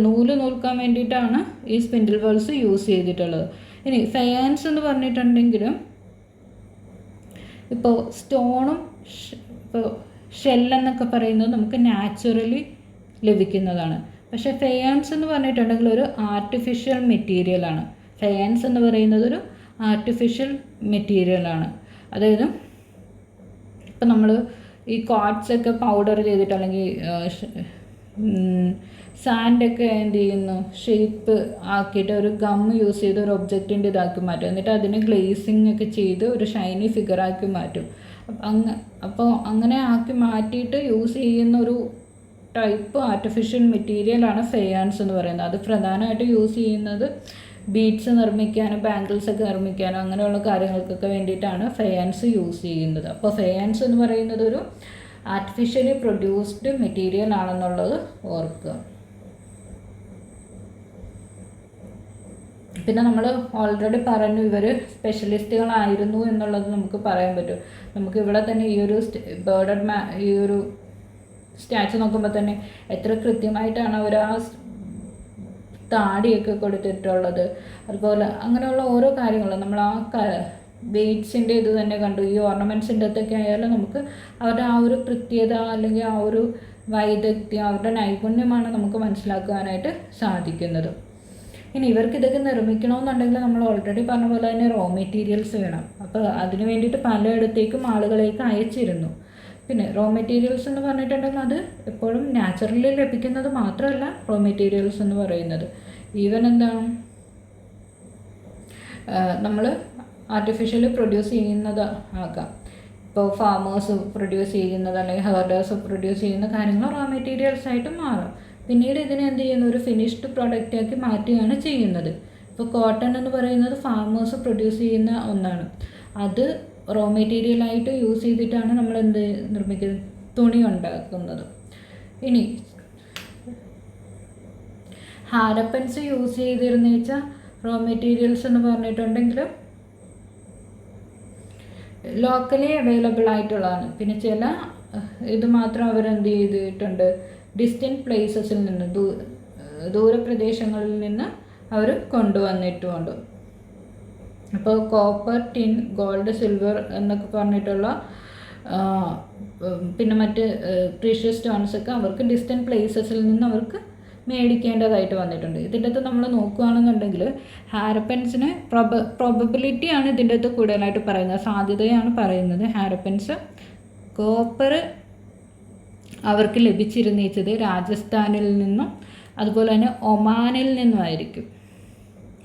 നൂല് നൂൽക്കാൻ വേണ്ടിയിട്ടാണ് ഈ സ്പിൻഡിൽ വോൾസ് യൂസ് ചെയ്തിട്ടുള്ളത്. ഇനി ഫയൻസ് എന്ന് പറഞ്ഞിട്ടുണ്ടെങ്കിലും ഇപ്പോൾ സ്റ്റോണും ഇപ്പോൾ ഷെല്ലെന്നൊക്കെ പറയുന്നത് നമുക്ക് നാച്ചുറലി ലഭിക്കുന്നതാണ്. പക്ഷേ ഫയൻസ് എന്ന് പറഞ്ഞിട്ടുണ്ടെങ്കിൽ ഒരു ആർട്ടിഫിഷ്യൽ മെറ്റീരിയലാണ്. ഫയൻസ് എന്ന് പറയുന്നത് ഒരു ആർട്ടിഫിഷ്യൽ മെറ്റീരിയലാണ്. അതായത് ഇപ്പം നമ്മൾ ഈ ക്വാർട്സൊക്കെ പൗഡർ ചെയ്തിട്ട് അല്ലെങ്കിൽ സാൻഡൊക്കെ എന്ത് ചെയ്യുന്നു, ഷേപ്പ് ആക്കിയിട്ട് ഒരു ഗം യൂസ് ചെയ്ത് ഒരു ഒബ്ജക്റ്റിൻ്റെ ഇതാക്കി മാറ്റും. എന്നിട്ട് അതിനെ ഗ്ലേസിങ് ഒക്കെ ചെയ്ത് ഒരു ഷൈനി ഫിഗറാക്കി മാറ്റും. അപ്പോൾ അങ്ങനെ ആക്കി മാറ്റിയിട്ട് യൂസ് ചെയ്യുന്ന ഒരു ടൈപ്പ് ആർട്ടിഫിഷ്യൽ മെറ്റീരിയലാണ് ഫെയാൻസ് എന്ന് പറയുന്നത്. അത് പ്രധാനമായിട്ട് യൂസ് ചെയ്യുന്നത് ബീഡ്സ് നിർമ്മിക്കാനും ബാംഗിൾസൊക്കെ നിർമ്മിക്കാനും അങ്ങനെയുള്ള കാര്യങ്ങൾക്കൊക്കെ വേണ്ടിയിട്ടാണ് ഫെയാൻസ് യൂസ് ചെയ്യുന്നത്. അപ്പോൾ ഫെയാൻസ് എന്ന് പറയുന്നത് ഒരു ആർട്ടിഫിഷ്യലി പ്രൊഡ്യൂസ്ഡ് മെറ്റീരിയൽ ആണെന്നുള്ളത് ഓർക്കുക. പിന്നെ നമ്മൾ ഓൾറെഡി പറഞ്ഞു ഇവർ സ്പെഷ്യലിസ്റ്റുകളായിരുന്നു എന്നുള്ളത് നമുക്ക് പറയാൻ പറ്റും. നമുക്ക് ഇവിടെ തന്നെ ഈ ഒരു ബേർഡഡ് ഈ ഒരു സ്റ്റാച്ചു നോക്കുമ്പോൾ തന്നെ എത്ര കൃത്യമായിട്ടാണ് അവർ ആ താടിയൊക്കെ കൊടുത്തിട്ടുള്ളത്. അതുപോലെ അങ്ങനെയുള്ള ഓരോ കാര്യങ്ങളും നമ്മൾ ആ ബീഡ്സിൻ്റെ ഇത് തന്നെ കണ്ടു. ഈ ഓർണമെൻറ്റ്സിൻ്റെ അകത്തൊക്കെ ആയാലും നമുക്ക് അവരുടെ ആ ഒരു കൃത്യത അല്ലെങ്കിൽ ആ ഒരു വൈദഗ്ധ്യം, അവരുടെ നൈപുണ്യമാണ് നമുക്ക് മനസ്സിലാക്കാനായിട്ട് സാധിക്കുന്നത്. ഇനി ഇവർക്ക് ഇതൊക്കെ നിർമ്മിക്കണമെന്നുണ്ടെങ്കിൽ നമ്മൾ ഓൾറെഡി പറഞ്ഞ പോലെ തന്നെ റോ മെറ്റീരിയൽസ് വേണം. അപ്പോൾ അതിന് വേണ്ടിയിട്ട് പലയിടത്തേക്കും ആളുകളേക്ക് അയച്ചിരുന്നു. പിന്നെ റോ മെറ്റീരിയൽസ് എന്ന് പറഞ്ഞിട്ടുണ്ടെങ്കിൽ അത് എപ്പോഴും നാച്ചുറലി ലഭിക്കുന്നത് മാത്രമല്ല റോ മെറ്റീരിയൽസ് എന്ന് പറയുന്നത്. ഈവൻ എന്താണ് നമ്മൾ ആർട്ടിഫിഷ്യലി പ്രൊഡ്യൂസ് ചെയ്യുന്നത് ആകാം. ഇപ്പോൾ ഫാമേഴ്സ് പ്രൊഡ്യൂസ് ചെയ്യുന്നത് അല്ലെങ്കിൽ ഹെർഡേഴ്സ് പ്രൊഡ്യൂസ് ചെയ്യുന്ന കാര്യങ്ങൾ റോ മെറ്റീരിയൽസ് ആയിട്ട് മാറും. പിന്നീട് ഇതിനെ എന്ത് ചെയ്യുന്നു, ഒരു ഫിനിഷ്ഡ് പ്രോഡക്റ്റാക്കി മാറ്റുകയാണ് ചെയ്യുന്നത്. ഇപ്പോൾ കോട്ടൺ എന്ന് പറയുന്നത് ഫാമേഴ്സ് പ്രൊഡ്യൂസ് ചെയ്യുന്ന ഒന്നാണ്. അത് റോ മെറ്റീരിയലായിട്ട് യൂസ് ചെയ്തിട്ടാണ് നമ്മൾ എന്ത് നിർമ്മിക്കുന്നത്, തുണി ഉണ്ടാക്കുന്നത്. ഇനി ഹാരപ്പൻസ് യൂസ് ചെയ്തിരുന്ന വെച്ചാൽ റോ മെറ്റീരിയൽസ് എന്ന് പറഞ്ഞിട്ടുണ്ടെങ്കിൽ ലോക്കലി അവൈലബിൾ ആയിട്ടുള്ളതാണ്. പിന്നെ ചില ഇത് മാത്രം അവരെന്ത് ചെയ്തിട്ടുണ്ട്, ഡിസ്റ്റൻറ്റ് പ്ലേസസിൽ നിന്ന് ദൂരപ്രദേശങ്ങളിൽ നിന്ന് അവർ കൊണ്ടുവന്നിട്ടുമുണ്ട്. അപ്പോൾ കോപ്പർ, ടിൻ, ഗോൾഡ്, സിൽവർ എന്നൊക്കെ പറഞ്ഞിട്ടുള്ള പിന്നെ മറ്റ് പ്രീഷ്യസ് സ്റ്റോൺസൊക്കെ അവർക്ക് ഡിസ്റ്റൻറ്റ് പ്ലേസസിൽ നിന്ന് അവർക്ക് മേടിക്കേണ്ടതായിട്ട് വന്നിട്ടുണ്ട്. ഇതിൻ്റെ അകത്ത് നമ്മൾ നോക്കുകയാണെന്നുണ്ടെങ്കിൽ ഹാരപ്പൻസിന് പ്രോബബിലിറ്റിയാണ് ഇതിൻ്റെ അകത്ത് കൂടുതലായിട്ട് പറയുന്നത്, സാധ്യതയാണ് പറയുന്നത്. ഹാരപ്പൻസ് കോപ്പർ അവർക്ക് ലഭിച്ചിരുന്നത് രാജസ്ഥാനിൽ നിന്നും അതുപോലെ തന്നെ ഒമാനിൽ നിന്നുമായിരിക്കും.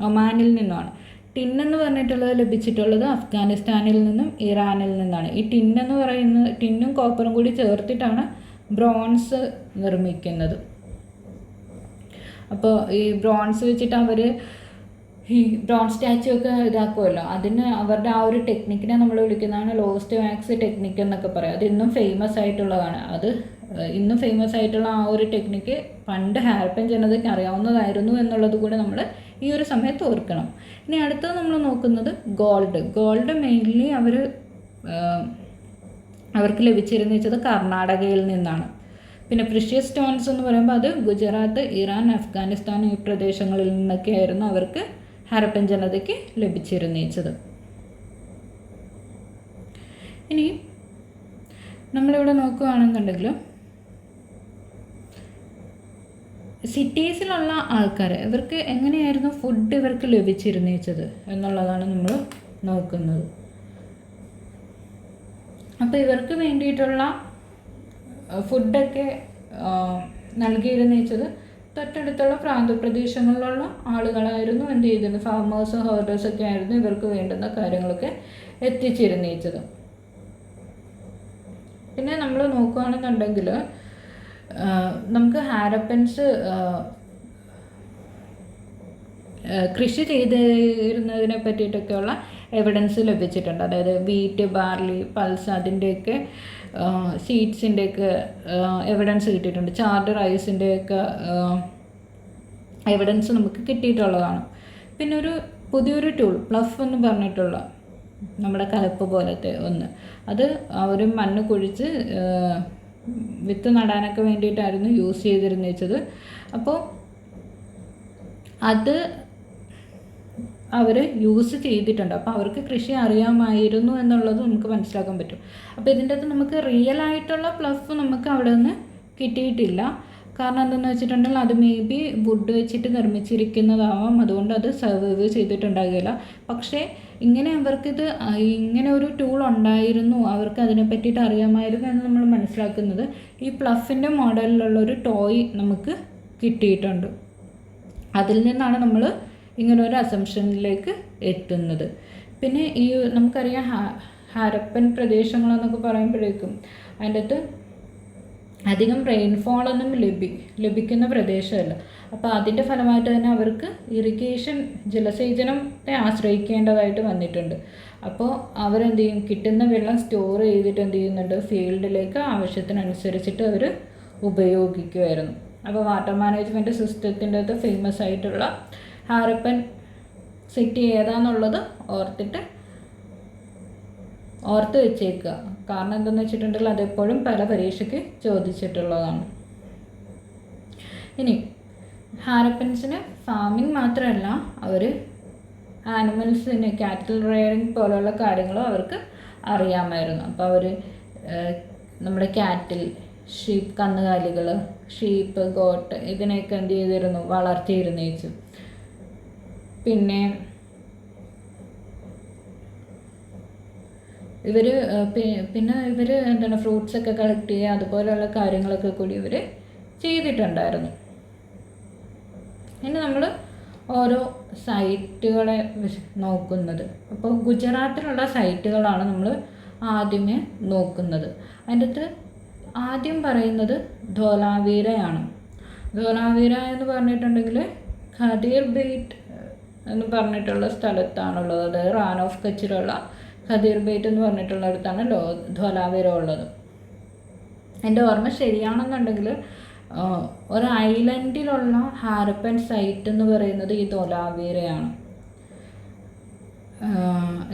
ഒമാനിൽ നിന്നുമാണ്. ടിന്നെന്ന് പറഞ്ഞിട്ടുള്ളത് ലഭിച്ചിട്ടുള്ളത് അഫ്ഗാനിസ്ഥാനിൽ നിന്നും ഇറാനിൽ നിന്നാണ്. ഈ ടിന്നെന്ന് പറയുന്നത് ടിന്നും കോപ്പറും കൂടി ചേർത്തിട്ടാണ് ബ്രോൺസ് നിർമ്മിക്കുന്നത്. അപ്പോൾ ഈ ബ്രോൺസ് വെച്ചിട്ട് അവർ ഈ ബ്രോൺസ് സ്റ്റാച്ചു ഒക്കെ ഇതാക്കുമല്ലോ, അതിന് അവരുടെ ആ ഒരു ടെക്നിക്കിനെ നമ്മൾ വിളിക്കുന്നതാണ് ലോസ്റ്റ് വാക്സ് ടെക്നിക്ക് എന്നൊക്കെ പറയാം. അത് ഇന്നും ഫേമസ് ആയിട്ടുള്ളതാണ്. അത് ഇന്നും ഫേമസ് ആയിട്ടുള്ള ആ ഒരു ടെക്നിക്ക് പണ്ട് ഹാരപ്പൻ ജനതയ്ക്ക് അറിയാവുന്നതായിരുന്നു എന്നുള്ളത് കൂടെ നമ്മൾ ഈ ഒരു സമയത്ത് ഓർക്കണം. ഇനി അടുത്തത് നമ്മൾ നോക്കുന്നത് ഗോൾഡ് മെയിൻലി അവർക്ക് ലഭിച്ചിരുന്നു വെച്ചത് കർണാടകയിൽ നിന്നാണ്. പിന്നെ പ്രീഷ്യസ് സ്റ്റോൺസ് എന്ന് പറയുമ്പോൾ അത് ഗുജറാത്ത്, ഇറാൻ, അഫ്ഗാനിസ്ഥാൻ ഈ പ്രദേശങ്ങളിൽ നിന്നൊക്കെ ആയിരുന്നു അവർക്ക് ഹാരപ്പൻ ജനതയ്ക്ക് ലഭിച്ചിരുന്നത്. ഇനി നമ്മളിവിടെ നോക്കുകയാണെന്നുണ്ടെങ്കിൽ സിറ്റീസിലുള്ള ആൾക്കാർ ഇവർക്ക് എങ്ങനെയായിരുന്നു ഫുഡ് ഇവർക്ക് ലഭിച്ചിരുന്നത് എന്നുള്ളതാണ് നമ്മൾ നോക്കുന്നത്. അപ്പോൾ ഇവർക്ക് വേണ്ടിയിട്ടുള്ള ഫുഡൊക്കെ നൽകിയിരുന്നത് തൊട്ടടുത്തുള്ള പ്രാന്തപ്രദേശങ്ങളിലുള്ള ആളുകളായിരുന്നു എന്ത് ചെയ്തിരുന്നത്, ഫാമേഴ്സ്, ഹെർഡേഴ്സൊക്കെ ആയിരുന്നു ഇവർക്ക് വേണ്ടുന്ന കാര്യങ്ങളൊക്കെ എത്തിച്ചിരുന്നത്. പിന്നെ നമ്മൾ നോക്കുകയാണെന്നുണ്ടെങ്കിൽ നമുക്ക് ഹാരപ്പൻസ് കൃഷി ചെയ്തിരുന്നതിനെ പറ്റിയിട്ടൊക്കെയുള്ള എവിഡൻസ് ലഭിച്ചിട്ടുണ്ട്. അതായത് വീറ്റ്, ബാർലി, പൾസ് അതിൻ്റെയൊക്കെ സീഡ്സിൻ്റെയൊക്കെ എവിഡൻസ് കിട്ടിയിട്ടുണ്ട്. ചാർഡ് റൈസിൻ്റെയൊക്കെ എവിഡൻസ് നമുക്ക് കിട്ടിയിട്ടുള്ളതാണ്. പിന്നെ പുതിയൊരു ടൂൾ പ്ലഫ് എന്ന് പറഞ്ഞിട്ടുള്ള നമ്മുടെ കലപ്പ് പോലത്തെ ഒന്ന്, അത് ഒരു മണ്ണ് കുഴിച്ച് വിത്ത് നടാനൊക്കെ വേണ്ടിയിട്ടായിരുന്നു യൂസ് ചെയ്തിരുന്നത്. അപ്പോൾ അത് അവർ യൂസ് ചെയ്തിട്ടുണ്ട്. അപ്പോൾ അവർക്ക് കൃഷി അറിയാമായിരുന്നു എന്നുള്ളത് നമുക്ക് മനസ്സിലാക്കാൻ പറ്റും. അപ്പോൾ ഇതിൻ്റെ അകത്ത് നമുക്ക് റിയൽ ആയിട്ടുള്ള പ്ലഫ് നമുക്ക് അവിടെ നിന്ന് കിട്ടിയിട്ടില്ല. കാരണം എന്താണെന്ന് വെച്ചിട്ടുണ്ടെങ്കിൽ അത് മേ ബി വുഡ് വെച്ചിട്ട് നിർമ്മിച്ചിരിക്കുന്നതാവാം, അതുകൊണ്ട് അത് സർവൈവ് ചെയ്തിട്ടുണ്ടാകില്ല. പക്ഷേ അവർക്കിത് ഇങ്ങനെ ഒരു ടൂൾ ഉണ്ടായിരുന്നു, അവർക്ക് അതിനെ പറ്റിയിട്ട് അറിയാമായിരുന്നു എന്ന് നമ്മൾ മനസ്സിലാക്കുന്നത് ഈ പ്ലഫിൻ്റെ മോഡലിലുള്ള ഒരു ടോയ് നമുക്ക് കിട്ടിയിട്ടുണ്ട്. അതിൽ നിന്നാണ് നമ്മൾ ഇങ്ങനൊരു അസംഷനിലേക്ക് എത്തുന്നത്. പിന്നെ നമുക്കറിയാം ഹാരപ്പൻ പ്രദേശങ്ങളെന്നൊക്കെ പറയുമ്പോഴേക്കും അതിൻ്റെ അകത്ത് അധികം റെയിൻഫോളൊന്നും ലഭിക്കുന്ന പ്രദേശമല്ല. അപ്പോൾ അതിൻ്റെ ഫലമായിട്ട് തന്നെ അവർക്ക് ഇറിഗേഷൻ, ജലസേചനത്തെ ആശ്രയിക്കേണ്ടതായിട്ട് വന്നിട്ടുണ്ട്. അപ്പോൾ അവരെന്ത് ചെയ്യും, കിട്ടുന്ന വെള്ളം സ്റ്റോർ ചെയ്തിട്ട് എന്ത് ചെയ്യുന്നുണ്ട്, ഫീൽഡിലേക്ക് ആവശ്യത്തിനനുസരിച്ചിട്ട് അവർ ഉപയോഗിക്കുമായിരുന്നു. അപ്പോൾ വാട്ടർ മാനേജ്മെൻറ്റ് സിസ്റ്റത്തിൻ്റെ അകത്ത് ഫേമസ് ആയിട്ടുള്ള ഹാരപ്പൻ സിറ്റി ഏതാണെന്നുള്ളത് ഓർത്ത് വെച്ചേക്കുക. കാരണം എന്താണെന്ന് വെച്ചിട്ടുണ്ടെങ്കിൽ അതെപ്പോഴും പല പരീക്ഷയ്ക്ക് ചോദിച്ചിട്ടുള്ളതാണ്. ഇനി ഹാരപ്പൻസിന് ഫാമിംഗ് മാത്രമല്ല, അവർ ആനിമൽസിന് കാറ്റൽ റെയറിങ് പോലുള്ള കാര്യങ്ങളും അവർക്ക് അറിയാമായിരുന്നു. അപ്പോൾ അവർ നമ്മുടെ കാറ്റിൽ, ഷീപ്പ്, കന്നുകാലികൾ, ഷീപ്പ്, ഗോട്ട് ഇതിനെയൊക്കെ എന്ത് ചെയ്തിരുന്നു, വളർത്തിയിരുന്നേച്ചു. പിന്നെ ഇവർ എന്താണ് ഫ്രൂട്ട്സൊക്കെ കളക്ട് ചെയ്യുക, അതുപോലെയുള്ള കാര്യങ്ങളൊക്കെ കൂടി ഇവർ ചെയ്തിട്ടുണ്ടായിരുന്നു. ഇനി നമ്മൾ ഓരോ സൈറ്റുകളെ നോക്കുന്നത്. അപ്പോൾ ഗുജറാത്തിലുള്ള സൈറ്റുകളാണ് നമ്മൾ ആദ്യമേ നോക്കുന്നത്. അതിൻ്റെ അകത്ത് ആദ്യം പറയുന്നത് ധോലാവീരയാണ്. ധോലാവീര എന്ന് പറഞ്ഞിട്ടുണ്ടെങ്കിൽ ഖദീർ ബെയ്റ്റ് എന്ന് പറഞ്ഞിട്ടുള്ള സ്ഥലത്താണുള്ളത്. അതായത് റാൻ ഓഫ് കച്ചിലുള്ള ഖദീർ ബെയ്റ്റ് എന്ന് പറഞ്ഞിട്ടുള്ളിടത്താണ് ധോലാവീര ഉള്ളത്. എൻ്റെ ഓർമ്മ ശരിയാണെന്നുണ്ടെങ്കിൽ ഒരു ഐലൻഡിലുള്ള ഹാരപ്പൻ സൈറ്റ് എന്ന് പറയുന്നത് ഈ ധോലാവീരയാണ്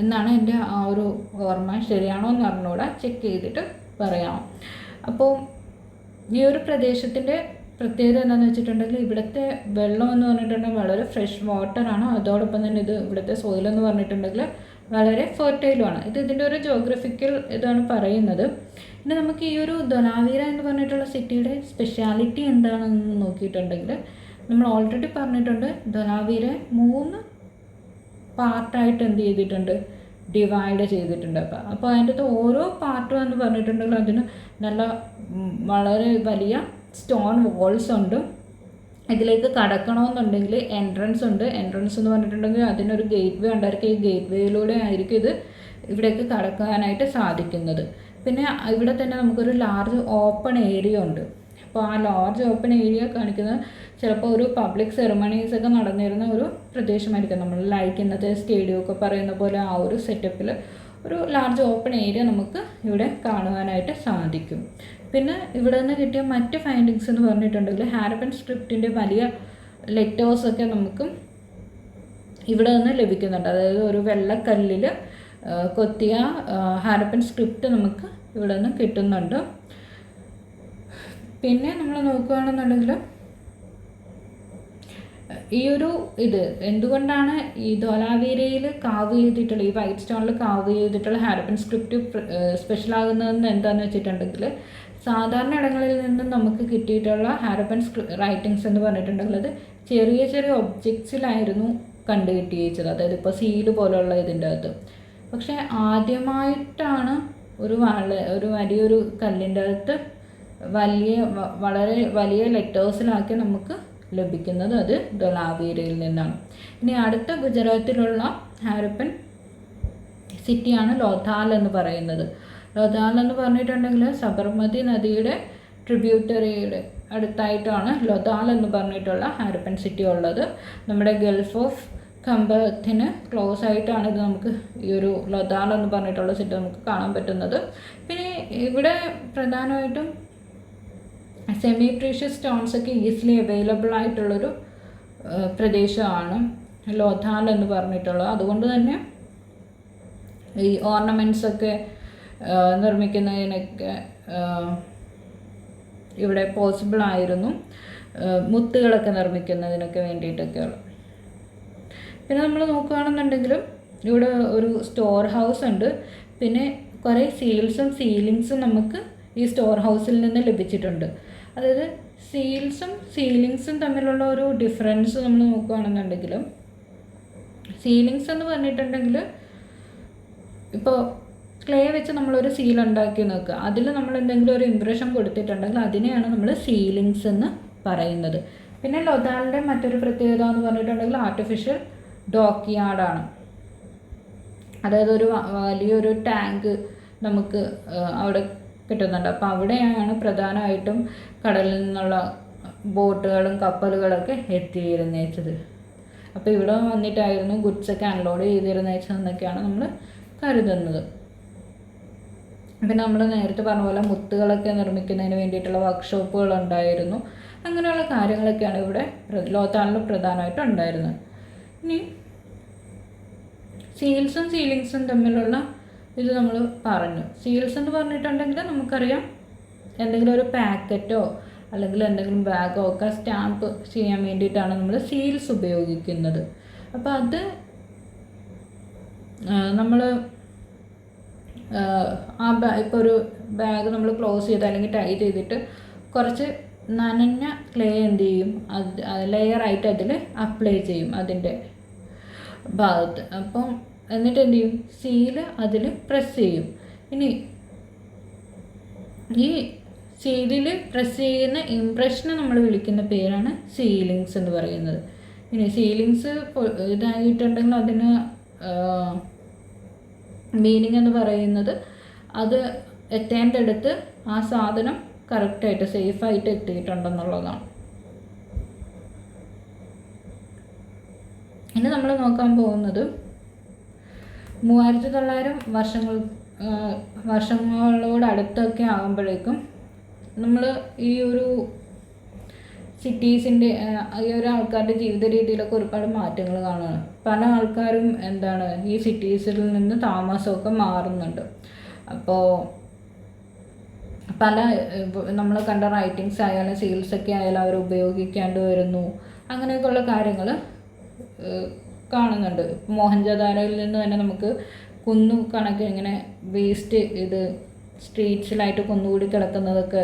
എന്നാണ് എൻ്റെ ആ ഒരു ഓർമ്മ. ശരിയാണോ എന്ന് അറിഞ്ഞുകൂടാ, ചെക്ക് ചെയ്തിട്ട് പറയാം. അപ്പോൾ ഈ ഒരു പ്രദേശത്തിൻ്റെ പ്രത്യേകത എന്താണെന്ന് വെച്ചിട്ടുണ്ടെങ്കിൽ ഇവിടുത്തെ വെള്ളം എന്ന് പറഞ്ഞിട്ടുണ്ടെങ്കിൽ വളരെ ഫ്രഷ് വാട്ടറാണ്. അതോടൊപ്പം തന്നെ ഇവിടുത്തെ സോയിലെന്ന് പറഞ്ഞിട്ടുണ്ടെങ്കിൽ വളരെ ഫെർട്ടൈലുമാണ്. ഇതിൻ്റെ ഒരു ജോഗ്രഫിക്കൽ ഇതാണ് പറയുന്നത്. ഇനി നമുക്ക് ഈ ഒരു ധോലാവീര എന്ന് പറഞ്ഞിട്ടുള്ള സിറ്റിയുടെ സ്പെഷ്യാലിറ്റി എന്താണെന്ന് നോക്കിയിട്ടുണ്ടെങ്കിൽ നമ്മൾ ഓൾറെഡി പറഞ്ഞിട്ടുണ്ട്, ധോലാവീര 3 പാർട്ടായിട്ട് എന്ത് ചെയ്തിട്ടുണ്ട്, ഡിവൈഡ് ചെയ്തിട്ടുണ്ട്. അപ്പോൾ അതിൻ്റെ അകത്ത് ഓരോ പാർട്ടും എന്ന് പറഞ്ഞിട്ടുണ്ടെങ്കിൽ അതിന് വളരെ വലിയ സ്റ്റോൺ വാൾസ് ഉണ്ട്. ഇതിലേക്ക് കടക്കണമെന്നുണ്ടെങ്കിൽ എൻട്രൻസ് ഉണ്ട്. എൻട്രൻസ് എന്ന് പറഞ്ഞിട്ടുണ്ടെങ്കിൽ അതിനൊരു ഗേറ്റ് വേ ഉണ്ടായിരിക്കും. ഈ ഗേറ്റ് വേയിലൂടെ ആയിരിക്കും ഇവിടേക്ക് കടക്കാനായിട്ട് സാധിക്കുന്നത്. പിന്നെ ഇവിടെ തന്നെ നമുക്കൊരു ലാർജ് ഓപ്പൺ ഏരിയ ഉണ്ട്. അപ്പോൾ ആ ലാർജ് ഓപ്പൺ ഏരിയ കാണിക്കുന്നത് ചിലപ്പോൾ ഒരു പബ്ലിക് സെറമണീസൊക്കെ നടന്നിരുന്ന ഒരു പ്രദേശമായിരിക്കും. നമ്മൾ ലൈക്ക് ഇന്നത്തെ സ്റ്റേഡിയമൊക്കെ പറയുന്ന പോലെ ആ ഒരു സെറ്റപ്പിൽ ഒരു ലാർജ് ഓപ്പൺ ഏരിയ നമുക്ക് ഇവിടെ കാണുവാനായിട്ട് സാധിക്കും. പിന്നെ ഇവിടെ നിന്ന് കിട്ടിയ മറ്റ് ഫൈൻഡിങ്സ് എന്ന് പറഞ്ഞിട്ടുണ്ടെങ്കിൽ ഹാരപ്പൻ സ്ക്രിപ്റ്റിൻ്റെ വലിയ ലെറ്റേഴ്സൊക്കെ നമുക്ക് ഇവിടെ നിന്ന് ലഭിക്കുന്നുണ്ട്. അതായത് ഒരു വെള്ളക്കല്ലിൽ കൊത്തിയ ഹാരപ്പൻ സ്ക്രിപ്റ്റ് നമുക്ക് ഇവിടെ നിന്ന് കിട്ടുന്നുണ്ട്. പിന്നെ നമ്മൾ നോക്കുകയാണെന്നുണ്ടെങ്കിൽ ഈ ഒരു എന്തുകൊണ്ടാണ് ഈ ധോലാവീരയിൽ കാവ് ചെയ്തിട്ടുള്ള ഈ വൈറ്റ് സ്റ്റോണിൽ കാവ് ചെയ്തിട്ടുള്ള ഹാരപ്പൻ സ്ക്രിപ്റ്റ് സ്പെഷ്യലാകുന്നതെന്ന് എന്താണെന്ന് വെച്ചിട്ടുണ്ടെങ്കിൽ സാധാരണ ഇടങ്ങളിൽ നിന്നും നമുക്ക് കിട്ടിയിട്ടുള്ള ഹാരപ്പൻ റൈറ്റിങ്സ് എന്ന് പറഞ്ഞിട്ടുണ്ടെങ്കിൽ അത് ചെറിയ ചെറിയ ഒബ്ജക്ട്സിലായിരുന്നു കണ്ടുകിട്ടിയത്. അതായത് ഇപ്പോൾ സീല് പോലുള്ള ഇതിൻ്റെ അകത്ത്. പക്ഷേ ആദ്യമായിട്ടാണ് ഒരു വലിയൊരു കല്ലിൻ്റെ അകത്ത് വളരെ വലിയ ലെറ്റേഴ്സിലാക്കി നമുക്ക് ലഭിക്കുന്നത്. അത് ധോലാവീരയിൽ നിന്നാണ്. ഇനി അടുത്ത ഗുജറാത്തിലുള്ള ഹാരപ്പൻ സിറ്റിയാണ് ലോഥാൽ എന്ന് പറയുന്നത്. ലോഥാൽ എന്ന് പറഞ്ഞിട്ടുണ്ടെങ്കിൽ സബർമതി നദിയുടെ ട്രിബ്യൂട്ടറിയുടെ അടുത്തായിട്ടാണ് ലോഥാൽ എന്ന് പറഞ്ഞിട്ടുള്ള ഹാരപ്പൻ സിറ്റി ഉള്ളത്. നമ്മുടെ ഗൾഫ് ഓഫ് ഖമ്പത്തിന് ക്ലോസ് ആയിട്ടാണ് ഇത് നമുക്ക് ഈ ഒരു ലോഥാൽ എന്ന് പറഞ്ഞിട്ടുള്ള സിറ്റി നമുക്ക് കാണാൻ പറ്റുന്നത്. പിന്നെ ഇവിടെ പ്രധാനമായിട്ടും സെമി പ്രീഷ്യസ് സ്റ്റോൺസ് ഒക്കെ ഈസിലി അവൈലബിൾ ആയിട്ടുള്ളൊരു പ്രദേശമാണ് ലോഥാൽ എന്ന് പറഞ്ഞിട്ടുള്ളത്. അതുകൊണ്ട് തന്നെ ഈ ഓർണമെൻറ്റ്സ് ഒക്കെ നിർമ്മിക്കുന്നതിനൊക്കെ ഇവിടെ പോസിബിൾ ആയിരുന്നു, മുത്തുകളൊക്കെ നിർമ്മിക്കുന്നതിനൊക്കെ വേണ്ടിയിട്ടൊക്കെയുള്ള. പിന്നെ നമ്മൾ നോക്കുകയാണെന്നുണ്ടെങ്കിലും ഇവിടെ ഒരു സ്റ്റോർ ഹൗസ് ഉണ്ട്. പിന്നെ കുറേ സീൽസും സീലിങ്സും നമുക്ക് ഈ സ്റ്റോർ ഹൗസിൽ നിന്ന് ലഭിച്ചിട്ടുണ്ട്. അതായത് സീലിങ്സും തമ്മിലുള്ള ഒരു ഡിഫറൻസ് നമ്മൾ നോക്കുകയാണെന്നുണ്ടെങ്കിലും, സീലിങ്സ് എന്ന് പറഞ്ഞിട്ടുണ്ടെങ്കിൽ ഇപ്പോൾ ക്ലേ വെച്ച് നമ്മളൊരു സീൽ ഉണ്ടാക്കി നോക്കുക, അതിൽ നമ്മൾ എന്തെങ്കിലും ഒരു ഇംപ്രഷൻ കൊടുത്തിട്ടുണ്ടെങ്കിൽ അതിനെയാണ് നമ്മൾ സീലിങ്സ് എന്ന് പറയുന്നത്. പിന്നെ ലോഥാലിൻ്റെ മറ്റൊരു പ്രത്യേകത എന്ന് പറഞ്ഞിട്ടുണ്ടെങ്കിൽ ആർട്ടിഫിഷ്യൽ ഡോക്ക് യാർഡാണ്. അതായത് ഒരു വലിയൊരു ടാങ്ക് നമുക്ക് അവിടെ കിട്ടുന്നുണ്ട്. അപ്പോൾ അവിടെയാണ് പ്രധാനമായിട്ടും കടലിൽ നിന്നുള്ള ബോട്ടുകളും കപ്പലുകളൊക്കെ എത്തിയിരുന്നേച്ചത്. അപ്പോൾ ഇവിടെ വന്നിട്ടായിരുന്നു ഗുഡ്സൊക്കെ അൺലോഡ് ചെയ്തിരുന്നേച്ചതെന്നൊക്കെയാണ് നമ്മൾ കരുതുന്നത്. പിന്നെ നമ്മൾ നേരത്തെ പറഞ്ഞ പോലെ മുത്തുകളൊക്കെ നിർമ്മിക്കുന്നതിന് വേണ്ടിയിട്ടുള്ള വർക്ക്ഷോപ്പുകൾ ഉണ്ടായിരുന്നു. അങ്ങനെയുള്ള കാര്യങ്ങളൊക്കെയാണ് ഇവിടെ ലോഥാലിൽ പ്രധാനമായിട്ടും ഉണ്ടായിരുന്നത്. ഇനി സീൽസും സീലിങ്സും തമ്മിലുള്ള ഇത് നമ്മൾ പറഞ്ഞു. സീൽസ് എന്ന് പറഞ്ഞിട്ടുണ്ടെങ്കിൽ നമുക്കറിയാം എന്തെങ്കിലും ഒരു പാക്കറ്റോ അല്ലെങ്കിൽ എന്തെങ്കിലും ബാഗോ ഒക്കെ സ്റ്റാമ്പ് ചെയ്യാൻ വേണ്ടിയിട്ടാണ് നമ്മൾ സീൽസ് ഉപയോഗിക്കുന്നത്. അപ്പോൾ അത് നമ്മൾ ഇപ്പോൾ ഒരു ബാഗ് നമ്മൾ ക്ലോസ് ചെയ്ത് അല്ലെങ്കിൽ ടൈ ചെയ്തിട്ട് കുറച്ച് നനഞ്ഞ ക്ലേ എന്ത് ചെയ്യും, അത് ലെയറായിട്ട് അതിൽ അപ്ലൈ ചെയ്യും അതിൻ്റെ ഭാഗത്ത്. അപ്പം എന്നിട്ട് എന്ത് ചെയ്യും, സീല് അതിൽ പ്രസ് ചെയ്യും. ഇനി ഈ സീലിൽ പ്രസ് ചെയ്യുന്ന ഇംപ്രഷനെ നമ്മൾ വിളിക്കുന്ന പേരാണ് സീലിങ്സ് എന്ന് പറയുന്നത്. ഇനി സീലിങ്സ് ഇതായിട്ടുണ്ടെങ്കിൽ അതിന് മീനിങ് എന്ന് പറയുന്നത് അത് എത്തേണ്ടടുത്ത് ആ സാധനം കറക്റ്റായിട്ട് സേഫായിട്ട് എത്തിയിട്ടുണ്ടെന്നുള്ളതാണ്. ഇനി നമ്മൾ നോക്കാൻ പോകുന്നത് 3900 വർഷങ്ങളോട് അടുത്തൊക്കെ ആകുമ്പോഴേക്കും നമ്മൾ ഈ ഒരു സിറ്റീസിൻ്റെ ഈ ഒരു ആൾക്കാരുടെ ജീവിത രീതിയിലൊക്കെ ഒരുപാട് മാറ്റങ്ങൾ കാണുകയാണ്. പല ആൾക്കാരും എന്താണ് ഈ സിറ്റീസിൽ നിന്ന് താമസമൊക്കെ മാറുന്നുണ്ട്. അപ്പോൾ പല നമ്മൾ കണ്ട റൈറ്റിങ്സ് ആയാലും സീൽസൊക്കെ ആയാലും അവർ ഉപയോഗിക്കേണ്ടി വരുന്നു. അങ്ങനെയൊക്കെയുള്ള കാര്യങ്ങൾ കാണുന്നുണ്ട്. മോഹൻജദാരോയിൽ നിന്ന് തന്നെ നമുക്ക് കുന്നു കണക്ക് ഇങ്ങനെ വേസ്റ്റ് ഇത് സ്ട്രീറ്റ്സിലായിട്ട് കുന്നുകൂടി കിടക്കുന്നതൊക്കെ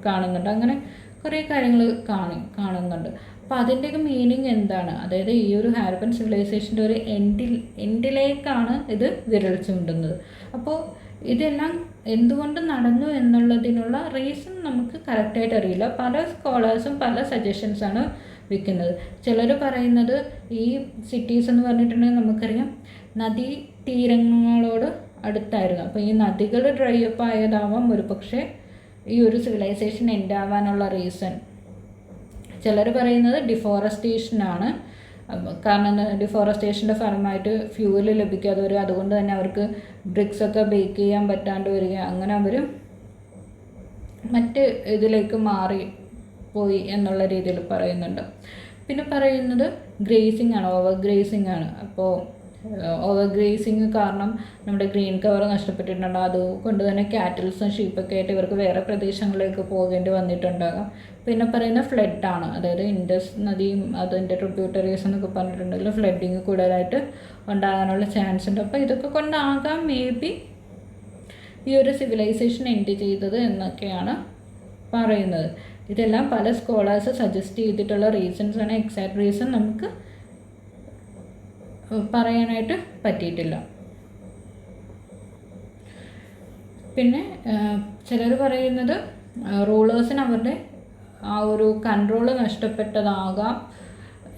കാണുന്നുണ്ട്. അങ്ങനെ കുറേ കാര്യങ്ങൾ കാണുന്നുണ്ട്. അപ്പോൾ അതിൻ്റെയൊക്കെ മീനിങ് എന്താണ്? അതായത് ഈ ഒരു ഹാരപ്പൻ സിവിലൈസേഷൻ്റെ ഒരു എൻഡിലേക്കാണ് ഇത് വിരൽ ചൂണ്ടുന്നത്. അപ്പോൾ ഇതെല്ലാം എന്തുകൊണ്ട് നടന്നു എന്നുള്ളതിനുള്ള റീസൺ നമുക്ക് കറക്റ്റായിട്ട് അറിയില്ല. പല സ്കോളേഴ്സും പല സജഷൻസാണ് വയ്ക്കുന്നത്. ചിലർ പറയുന്നത് ഈ സിറ്റീസ് എന്ന് പറഞ്ഞിട്ടുണ്ടെങ്കിൽ നമുക്കറിയാം നദീ തീരങ്ങളോട് അടുത്തായിരുന്നു. അപ്പോൾ ഈ നദികൾ ഡ്രൈ അപ്പ് ആയതാവാം ഒരു പക്ഷേ ഈ ഒരു സിവിലൈസേഷൻ എൻഡ് ആവാനുള്ള റീസൺ. ചിലർ പറയുന്നത് ഡിഫോറസ്റ്റേഷനാണ്. കാരണം ഡിഫോറസ്റ്റേഷൻ്റെ ഫലമായിട്ട് ഫ്യൂവൽ ലഭിക്കാതെ വരും, അതുകൊണ്ട് തന്നെ അവർക്ക് ബ്രിക്സൊക്കെ ബേക്ക് ചെയ്യാൻ പറ്റാണ്ട് വരിക, അങ്ങനെ അവർ മറ്റ് ഇതിലേക്ക് മാറിപ്പോയി എന്നുള്ള രീതിയിൽ പറയുന്നുണ്ട്. പിന്നെ പറയുന്നത് ഗ്രേസിംഗ് ആണ്, ഓവർ ഗ്രേസിംഗ് ആണ്. അപ്പോൾ ഓവർ ഗ്രേസിങ് കാരണം നമ്മുടെ ഗ്രീൻ കവർ നഷ്ടപ്പെട്ടിട്ടുണ്ട്. അതുകൊണ്ട് തന്നെ കാറ്റിൽസും ഷീപ്പൊക്കെ ആയിട്ട് ഇവർക്ക് വേറെ പ്രദേശങ്ങളിലേക്ക് പോകേണ്ടി വന്നിട്ടുണ്ടാകാം. പിന്നെ പറയുന്ന ഫ്ലഡാണ്, അതായത് ഇൻഡസ് നദിയും അതിൻ്റെ ട്രിബ്യൂട്ടറീസ് എന്നൊക്കെ പറഞ്ഞിട്ടുണ്ടെങ്കിൽ ഫ്ലഡിങ് കൂടുതലായിട്ട് ഉണ്ടാകാനുള്ള ചാൻസ് ഉണ്ട്. അപ്പോൾ ഇതൊക്കെ കൊണ്ടാകാം മേ ബി ഈ ഒരു സിവിലൈസേഷൻ എൻഡ് ചെയ്തത് എന്നൊക്കെയാണ് പറയുന്നത്. ഇതെല്ലാം പല സ്കോളേഴ്സ് സജസ്റ്റ് ചെയ്തിട്ടുള്ള റീസൺസ് ആണ്. എക്സാക്ട് റീസൺ നമുക്ക് പറയാനായിട്ട് പറ്റിയിട്ടില്ല. പിന്നെ ചിലർ പറയുന്നത് റൂളേഴ്സിന് അവരുടെ ആ ഒരു കൺട്രോൾ നഷ്ടപ്പെട്ടതാകാം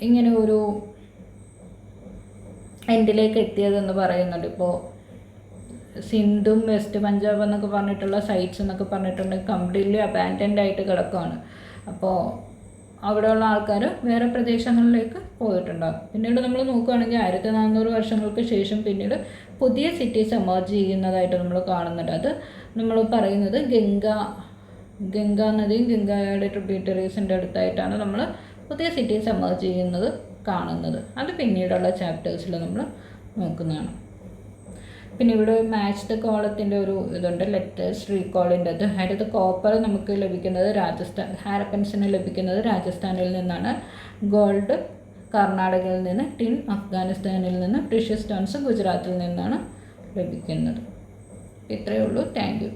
ഇങ്ങനെ ഒരു എൻഡിലേക്ക് എത്തിയതെന്ന് പറയുന്നുണ്ട്. ഇപ്പോൾ സിന്ധും വെസ്റ്റ് പഞ്ചാബ് എന്നൊക്കെ പറഞ്ഞിട്ടുള്ള സൈറ്റ്സ് എന്നൊക്കെ പറഞ്ഞിട്ടുണ്ടെങ്കിൽ കംപ്ലീറ്റ്ലി അബാൻഡൻഡ് ആയിട്ട് കിടക്കുകയാണ്. അപ്പോൾ അവിടെയുള്ള ആൾക്കാർ വേറെ പ്രദേശങ്ങളിലേക്ക് പോയിട്ടുണ്ടാകും. പിന്നീട് നമ്മൾ നോക്കുകയാണെങ്കിൽ 1400 വർഷങ്ങൾക്ക് ശേഷം പിന്നീട് പുതിയ സിറ്റീസ് എമർജ് ചെയ്യുന്നതായിട്ട് നമ്മൾ കാണുന്നുണ്ട്. അത് നമ്മൾ പറയുന്നത് ഗംഗാ നദിയും ഗംഗയുടെ ട്രിബ്യൂട്ടറീസിൻ്റെ അടുത്തായിട്ടാണ് നമ്മൾ പുതിയ സിറ്റീസ് എമർജ് ചെയ്യുന്നത് കാണുന്നത്. അത് പിന്നീടുള്ള ചാപ്റ്റേഴ്സിൽ നമ്മൾ നോക്കുന്നതാണ്. പിന്നെ ഇവിടെ മാച്ച് ദ കോളത്തിൻ്റെ ഒരു ഇതുണ്ട്, ലെറ്റേഴ്സ് റീകോളിൻ്റെ അത്. അതിനകത്ത് കോപ്പർ നമുക്ക് ലഭിക്കുന്നത് ഹാരപ്പൻസിന് ലഭിക്കുന്നത് രാജസ്ഥാനിൽ നിന്നാണ്, ഗോൾഡ് കർണാടകയിൽ നിന്ന്, ടിൻ അഫ്ഗാനിസ്ഥാനിൽ നിന്ന്, പ്രഷ്യസ് സ്റ്റോൺസ് ഗുജറാത്തിൽ നിന്നാണ് ലഭിക്കുന്നത്. ഇത്രയേ ഉള്ളൂ. Thank you.